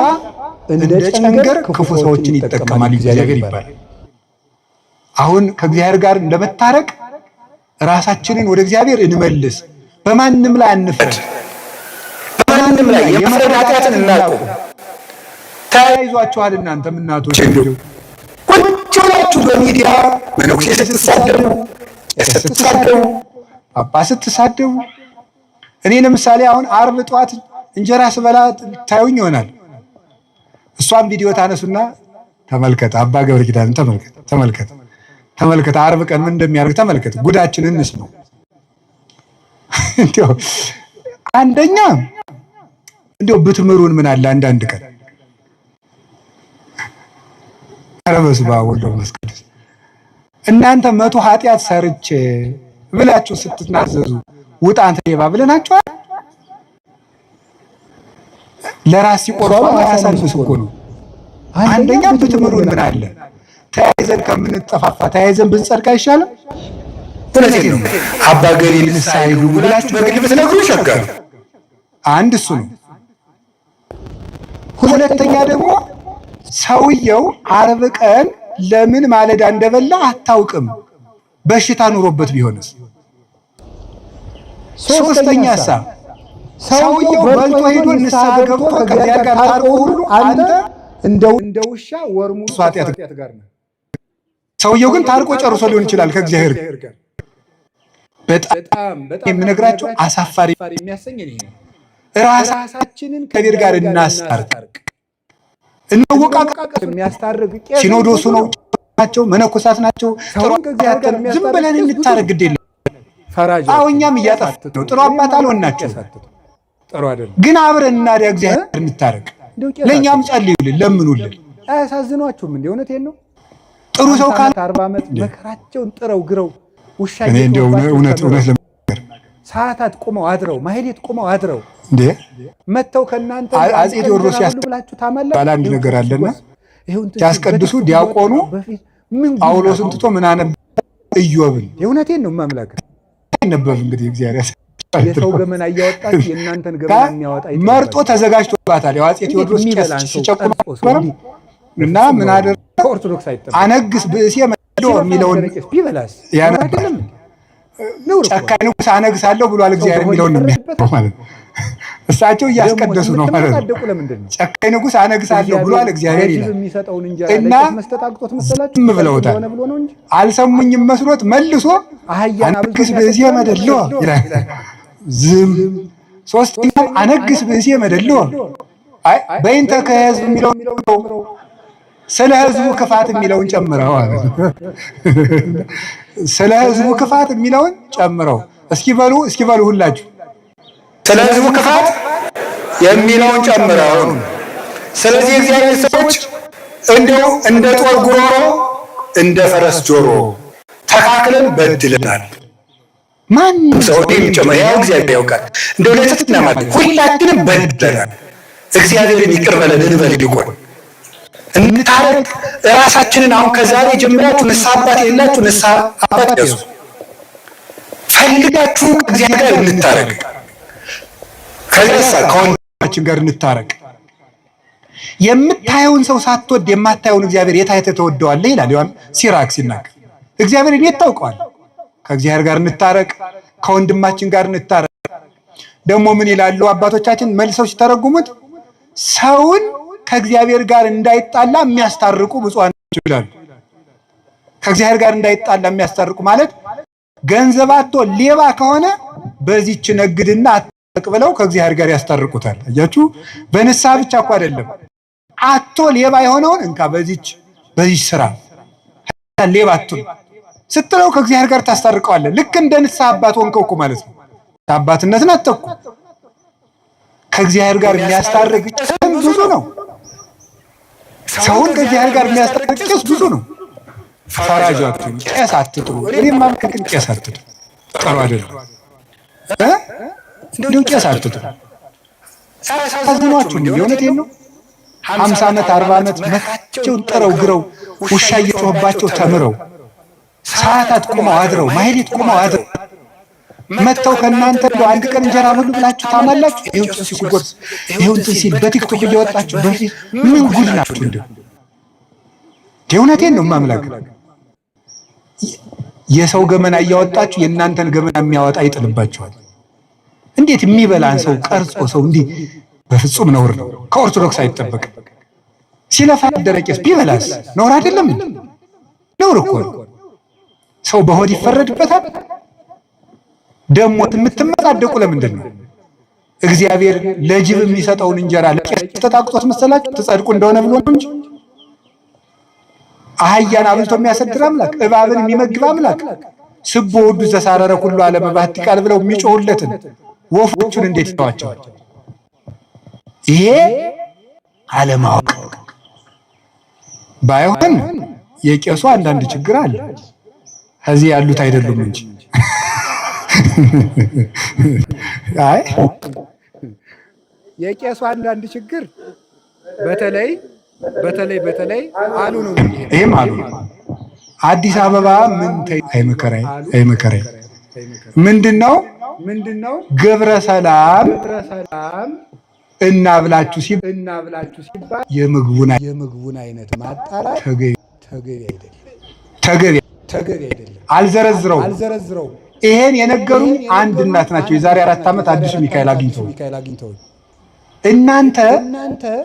Speaker 2: እንደ ጨንገር ክፉ ሰዎችን ይጠቀማል እግዚአብሔር ይባላል። አሁን ከእግዚአብሔር ጋር እንደመታረቅ ራሳችንን ወደ እግዚአብሔር እንመልስ። በማንም ላይ አንፍረድ። በማንም ላይ የመፍረድ ኃጢአትን እናቁም። ተያይዟችኋል። እናንተም እናቶች ቁጭ ብላችሁ በሚዲያ መነኩሴ ስትሳደቡ፣ ስትሳደቡ፣ ጳጳስ ስትሳደቡ። እኔ ለምሳሌ አሁን ዓርብ ጠዋት እንጀራ ስበላ ታዩኝ ይሆናል። እሷም ቪዲዮ ታነሱና ተመልከት፣ አባ ገብረ ኪዳን ተመልከት ዓርብ ቀን ምን እንደሚያደርግ ተመልከት። ጉዳችንን እንስማው። እንዴው አንደኛ እንዴው ብትምሩን ምን አለ አንዳንድ ቀን አረበስባ ወልዶ መስቀል እናንተ 100 ኃጢአት ሰርቼ ብላችሁ ስትናዘዙ ውጣ አንተ ሌባ ብለናችኋል። ለራስ ሲቆርጡ ያሳንስ እኮ ነው። አንደኛ ብትምሩን ምን አለ ተያይዘን ከምንጠፋፋ ተያይዘን ብንጸድቅ አይሻልም? ስለዚህ ነው አባ ገሪ ንስሐ ይግቡ ብላችሁ በግል ብትነግሩ ይሸጋሉ። አንድ እሱ ነው። ሁለተኛ ደግሞ ሰውየው ዓርብ ቀን ለምን ማለዳ እንደበላ አታውቅም። በሽታ ኑሮበት ቢሆንስ? ሶስተኛ ሰውየው በልቶ ሄዶ ንስሐ ገብቶ ከዚያ ጋር ታርቆ ሁሉ አንተ እንደ ውሻ ወርሙ ኃጢአት ጋር ነው። ሰውየው ግን ታርቆ ጨርሶ ሊሆን ይችላል ከእግዚአብሔር ጋር። በጣም የምነግራቸው አሳፋሪ የሚያሰኝ ነው። ራሳችንን ከእግዚአብሔር ጋር እናስታርቅ። እንወቃቀቅ። የሚያስታርቅ ሲኖዶሱ ነው ናቸው፣ መነኮሳት ናቸው። ዝም ብለን እንታረቅ ግድ የለም። አዎ እኛም እያጠፋን ነው። ጥሩ አባት አልሆናችሁ ግን አብረን እናዲያ እግዚአብሔር እንታረቅ። ለእኛም ጸልዩልን፣ ለምኑልን።
Speaker 3: አያሳዝኗችሁም? እንደ እውነቴን ነው።
Speaker 2: ጥሩ ሰው ካለ
Speaker 3: 40 ዓመት መከራቸውን ጥረው ግረው ውሻ
Speaker 2: እኔ እንደው እውነት ለምንገር
Speaker 3: ሰዓታት ቆመው አድረው ማህሌት ቆመው አድረው
Speaker 2: እንዴ
Speaker 3: መተው ከናንተ
Speaker 2: አጼ ቴዎድሮስ ያስተባላችሁ ታማላ አንድ ነገር አለና ያስቀድሱ ዲያቆኑ ጳውሎስን ትቶ ምን አነበ ኢዮብን።
Speaker 3: እውነቴን ነው ማምላክ
Speaker 2: ነበብ እንግዲህ እግዚአብሔር
Speaker 3: የሰው ገመና እያወጣች የእናንተን ገመና የሚያወጣ
Speaker 2: መርጦ ተዘጋጅቶባታል። ያው አጼ ቴዎድሮስ ሲጨቁ እና ምን አደረ
Speaker 3: ኦርቶዶክስ አይተም
Speaker 2: አነግስ ብእሴ መዶ የሚለውን
Speaker 3: ቢበላስ
Speaker 2: ያነባል። ጨካኝ ንጉሥ አነግሳለሁ ብሏል እግዚአብሔር የሚለውን ነው የሚያነባው ማለት ነው። እሳቸው እያስቀደሱ ነው ማለት ነው። ጨካኝ ንጉሥ አነግሳለሁ ብሏል እግዚአብሔር ይላል እና ዝም ብለውታል። አልሰሙኝም መስሎት መልሶ አነግስ ብእሴ መደሎ ይላል። ዝም ሶስተኛው አነግስ ብእሴ መደሎ አይ በእንተ ከሕዝብ የሚለውን ስለ ሕዝቡ ክፋት የሚለውን ጨምረው ማለት ነው። ስለ ሕዝቡ ክፋት የሚለውን ጨምረው እስኪ በሉ ሁላችሁ ስለ ሕዝቡ ክፋት የሚለውን ጨምረው። ስለዚህ የእግዚአብሔር ሰዎች እንደው እንደ ጦር ጉሮሮ እንደ ፈረስ ጆሮ ተካክለን በድለናል። ማንም ሰው የሚጨመር ያው እግዚአብሔር ያውቃል። እንደው ለትትና ማለት ሁላችንም በድለናል። እግዚአብሔርን ይቅር በለን እንበል። ይልቁን እንታረቅ ራሳችንን። አሁን ከዛሬ ጀምራችሁ ንስሐ አባት የሌላችሁ ንስሐ አባት ያዙ። ፈልጋችሁ ከእግዚአብሔር ጋር እንታረቅ። ከዚያሳ ከወንድማችን ጋር እንታረቅ። የምታየውን ሰው ሳትወድ የማታየውን እግዚአብሔር የት አይተህ ተወደዋለህ ይላል ሲራክ ሲናገር። እግዚአብሔርን የት ታውቀዋለህ? ከእግዚአብሔር ጋር እንታረቅ፣ ከወንድማችን ጋር እንታረቅ። ደግሞ ምን ይላሉ አባቶቻችን መልሰው ሲተረጉሙት? ሰውን ከእግዚአብሔር ጋር እንዳይጣላ የሚያስታርቁ ብፁዓን ናቸው ይላሉ። ከእግዚአብሔር ጋር እንዳይጣላ የሚያስታርቁ ማለት ገንዘብ አጥቶ ሌባ ከሆነ በዚህች ነግድና አትጠቅ ብለው ከእግዚአብሔር ጋር ያስታርቁታል። አያችሁ፣ በንስሐ ብቻ እኮ አይደለም። አጥቶ ሌባ የሆነውን እንካ በዚህች ስራ ሌባ አትሉ ስትለው ከእግዚአብሔር ጋር ታስታርቀዋለህ። ልክ እንደ ንስሐ አባት ሆንከው እኮ ማለት ነው። አባትነትን አትተኩ። ከእግዚአብሔር ጋር የሚያስታርቅ ብዙ ነው። ሰውን ከእግዚአብሔር ጋር የሚያስታርቅ ብዙ ነው። ፈራጅ አትሁኑ፣ ቄስ አትጥሩ። እኔም ማምከን ቄስ አትጥሩ፣ ጥሩ አይደለም። እንደው ቄስ አትጥሩ። አዝኗችሁ ነው። የእውነቴን ነው። 50 ዓመት 40 ዓመት መካቸውን ጥረው ግረው ውሻ እየጮህባቸው ተምረው ሰዓታት ቆመው አድረው ማህሌት ቆመው አድረው መተው ከእናንተ እንደው አንድ ቀን እንጀራ ብሉ ብላችሁ ታማላችሁ። ይሄው ሲጎርስ ይሄው እንትን ሲል በቲክቶክ እየወጣችሁ በፊት ምን ጉድ ናችሁ? እንደው የእውነቴን ነው ማምላክ። የሰው ገመና እያወጣችሁ የእናንተን ገመና የሚያወጣ ይጥልባችኋል። እንዴት የሚበላን ሰው ቀርጾ ሰው እንዲህ በፍጹም ነውር ነው። ከኦርቶዶክስ አይጠበቅም። ሲለፋ ደረቄስ ቢበላስ ነውር አይደለም? ነውር እኮ ነው። ሰው በሆድ ይፈረድበታል። ደግሞ የምትመጻደቁ ለምንድን ነው? እግዚአብሔር ለጅብ የሚሰጠውን እንጀራ ለቄስ ተጣቅጦት መሰላችሁ ትጸድቁ እንደሆነ ብሎ ነው እንጂ አህያን አብልቶ የሚያሰድር አምላክ፣ እባብን የሚመግብ አምላክ፣ ስቦ ወዱ ዘሳረረ ሁሉ ዓለም ባቲ ቃል ብለው የሚጮሁለትን ወፎቹን እንዴት ይተዋቸዋል? ይሄ አለማወቅ ባይሆን የቄሱ አንዳንድ ችግር አለ፣ እዚህ ያሉት አይደሉም እንጂ አይ
Speaker 1: የቄሱ አንዳንድ ችግር በተለይ አሉ ነው።
Speaker 2: ይሄም አሉ አዲስ አበባ ምን አይመከራይ ምንድነው ግብረ ሰላም እናብላችሁ ሲባል የምግቡን አይነት ማጣራት ተገቢ አይደለም። አልዘረዝረው ይሄን የነገሩ አንድ እናት ናቸው። የዛሬ 4 ዓመት አዲሱ ሚካኤል አግኝተው እናንተ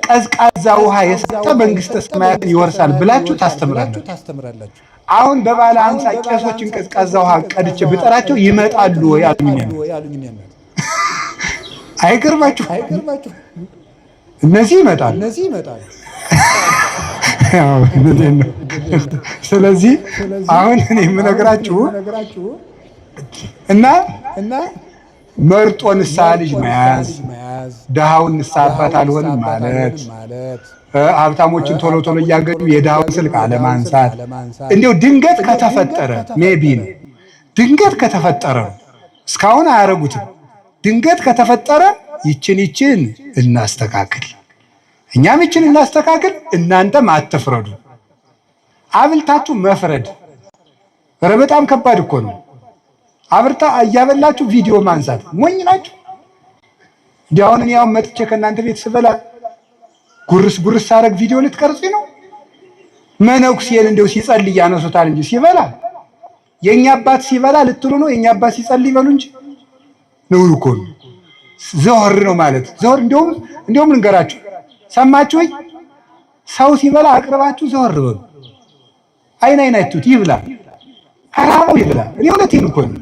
Speaker 2: ቀዝቃዛ ውሃ የሰጠ መንግስተ ሰማያትን ይወርሳል ብላችሁ ታስተምራላችሁ። አሁን በባለ 50 ቄሶችን ቀዝቃዛ ውሃ ቀድቼ ብጠራቸው ይመጣሉ ወይ አሉኝ። አይገርማችሁ? እነዚህ ይመጣሉ። ስለዚህ አሁን እኔ የምነግራችሁ እና መርጦ ንስሐ ልጅ መያዝ፣ ድሃውን ንስሐ አባት አልሆንም ማለት፣ ሀብታሞችን ቶሎ እያገኙ የድሃውን ስልክ አለማንሳት። እንዲያው ድንገት ከተፈጠረ ሜቢ ነው። ድንገት ከተፈጠረ እስካሁን አያረጉትም። ድንገት ከተፈጠረ ይችን እናስተካክል፣ እኛም ይችን እናስተካክል፣ እናንተም አትፍረዱ። አብልታችሁ መፍረድ ኧረ በጣም ከባድ እኮ ነው። አብርታ እያበላችሁ ቪዲዮ ማንሳት ሞኝ ናችሁ። እንዲያው አሁን እኔ መጥቼ ከእናንተ ቤት ስበላ ጉርስ ሳረግ ቪዲዮ ልትቀርጹ ነው? መነኩሴን እንደው ሲጸልይ ያነሱታል እንጂ ሲበላ የኛ አባት ሲበላ ልትሉ ነው? የኛ አባት ሲጸልይ በሉ እንጂ ነው እኮ ዘወር ነው ማለት ዘወር። እንደውም ልንገራችሁ፣ ሰማችሁ ወይ? ሰው ሲበላ አቅርባችሁ ዘወር በሉ። አይናችሁት ይብላ፣ አራው ይብላ። እኔ እውነቴን እኮ ነው።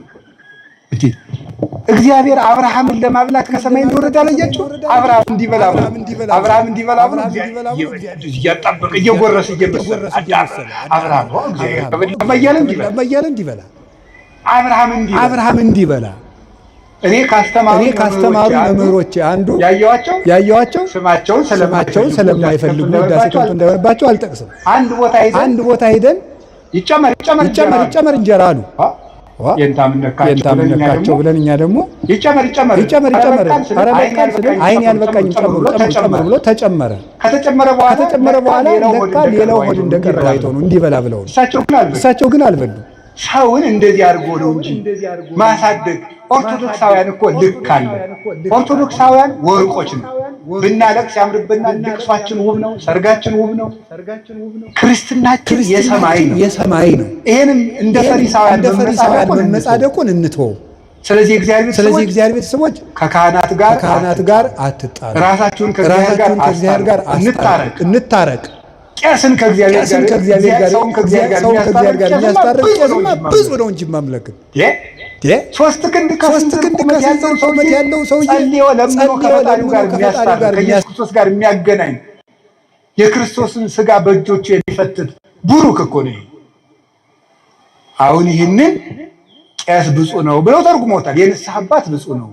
Speaker 2: እግዚአብሔር አብርሃምን ለማብላት ከሰማይ እንደወረደ አላያችሁ? አብርሃም እንዲበላ ብሎ እያጣበቀ እየጎረሰ አብርሃም እንዲበላ እኔ ካስተማሩ መምህሮቼ አንዱ ያየዋቸው ስማቸውን ስለማይፈልጉ ዳሴ ከንቱ እንዳይሆንባቸው አልጠቅስም። አንድ ቦታ ሄደን
Speaker 1: ይጨመር እንጀራ አሉ። የንታምነካቸው ብለን እኛ ደግሞ ይጨመር ኧረ በቃል ስለን አይን ያልበቃኝም ጨምር ብሎ ተጨመረ። ከተጨመረ በኋላ ለካ ሌላው ሆድ እንደቀረው አይተው ነው እንዲበላ ብለው እሳቸው ግን አልበሉ።
Speaker 2: ሰውን እንደዚህ አድርጎ ነው እንጂ ማሳደግ። ኦርቶዶክሳውያን እኮ ልክ አለ። ኦርቶዶክሳውያን ወርቆች ነው። ብናለቅስ ያምርብናል። ልቅሷችን ውብ ነው። ሰርጋችን ውብ ነው። ክርስትናችን የሰማይ ነው። ይሄንን እንደ ፈሪሳውያን
Speaker 1: መመጻደቁን እንተው።
Speaker 2: ስለዚህ እግዚአብሔር
Speaker 1: ቤተሰቦች
Speaker 2: ከካህናት ጋር
Speaker 1: አትጣሉ።
Speaker 2: ራሳችሁን ከእግዚአብሔር ጋር
Speaker 1: እንታረቅ።
Speaker 2: ቄስን ከእግዚአብሔር ጋር ሰውን ከእግዚአብሔር ጋር
Speaker 1: የሚያስታርቅ ቄስማ ብዙ ነው እንጂ ማምለክ
Speaker 2: ሶስት ክንድ ያለው ሰውዬ ጸልዮ ለምኖ ከፈጣሪው ጋር የሚያስታርቅ ከኢየሱስ ክርስቶስ ጋር የሚያገናኝ የክርስቶስን ሥጋ በእጆቹ የሚፈትት ቡሩክ እኮ ነው። አሁን ይህንን ቄስ ብፁዕ ነው ብለው ተርጉሞታል። የንስሐ አባት ብፁዕ ነው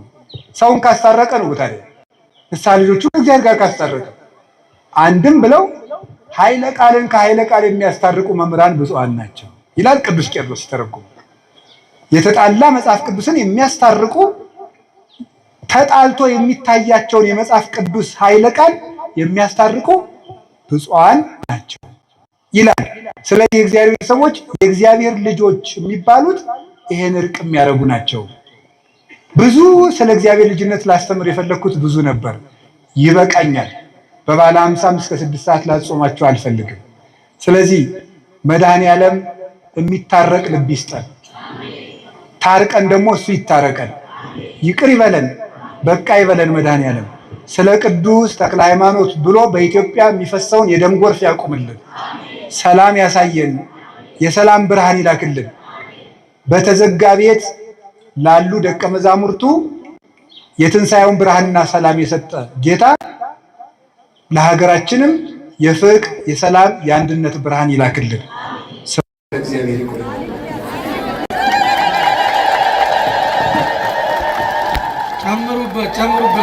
Speaker 2: ሰውን ካስታረቀ ነው። ታዲያ ንስሐ ልጆቹ ከእግዚአብሔር ጋር ካስታረቀ አንድም ብለው ኃይለ ቃልን ከኃይለ ቃል የሚያስታርቁ መምህራን ብፁዓን ናቸው ይላል ቅዱስ ቄርሎስ ሲተረጉም። የተጣላ መጽሐፍ ቅዱስን የሚያስታርቁ ተጣልቶ የሚታያቸውን የመጽሐፍ ቅዱስ ኃይለ ቃል የሚያስታርቁ ብፁዓን ናቸው ይላል። ስለዚህ የእግዚአብሔር ሰዎች የእግዚአብሔር ልጆች የሚባሉት ይሄን እርቅ የሚያደርጉ ናቸው። ብዙ ስለ እግዚአብሔር ልጅነት ላስተምር የፈለኩት ብዙ ነበር፣ ይበቃኛል። በባለ 50 እስከ 6 ሰዓት ላጾማችሁ አልፈልግም። ስለዚህ መድኃኔዓለም የሚታረቅ ልብ ይስጠን። ታርቀን ደግሞ እሱ ይታረቀን፣ ይቅር ይበለን፣ በቃ ይበለን። መድኃኔዓለም ስለ ቅዱስ ተክለ ሃይማኖት ብሎ በኢትዮጵያ የሚፈሰውን የደም ጎርፍ ያቁምልን፣ ሰላም ያሳየን፣ የሰላም ብርሃን ይላክልን። በተዘጋ ቤት ላሉ ደቀ መዛሙርቱ የትንሣኤውን ብርሃንና ሰላም የሰጠ ጌታ ለሀገራችንም የፍቅር፣ የሰላም፣ የአንድነት ብርሃን ይላክልን። እግዚአብሔር ይቆይ። ጨምሩበት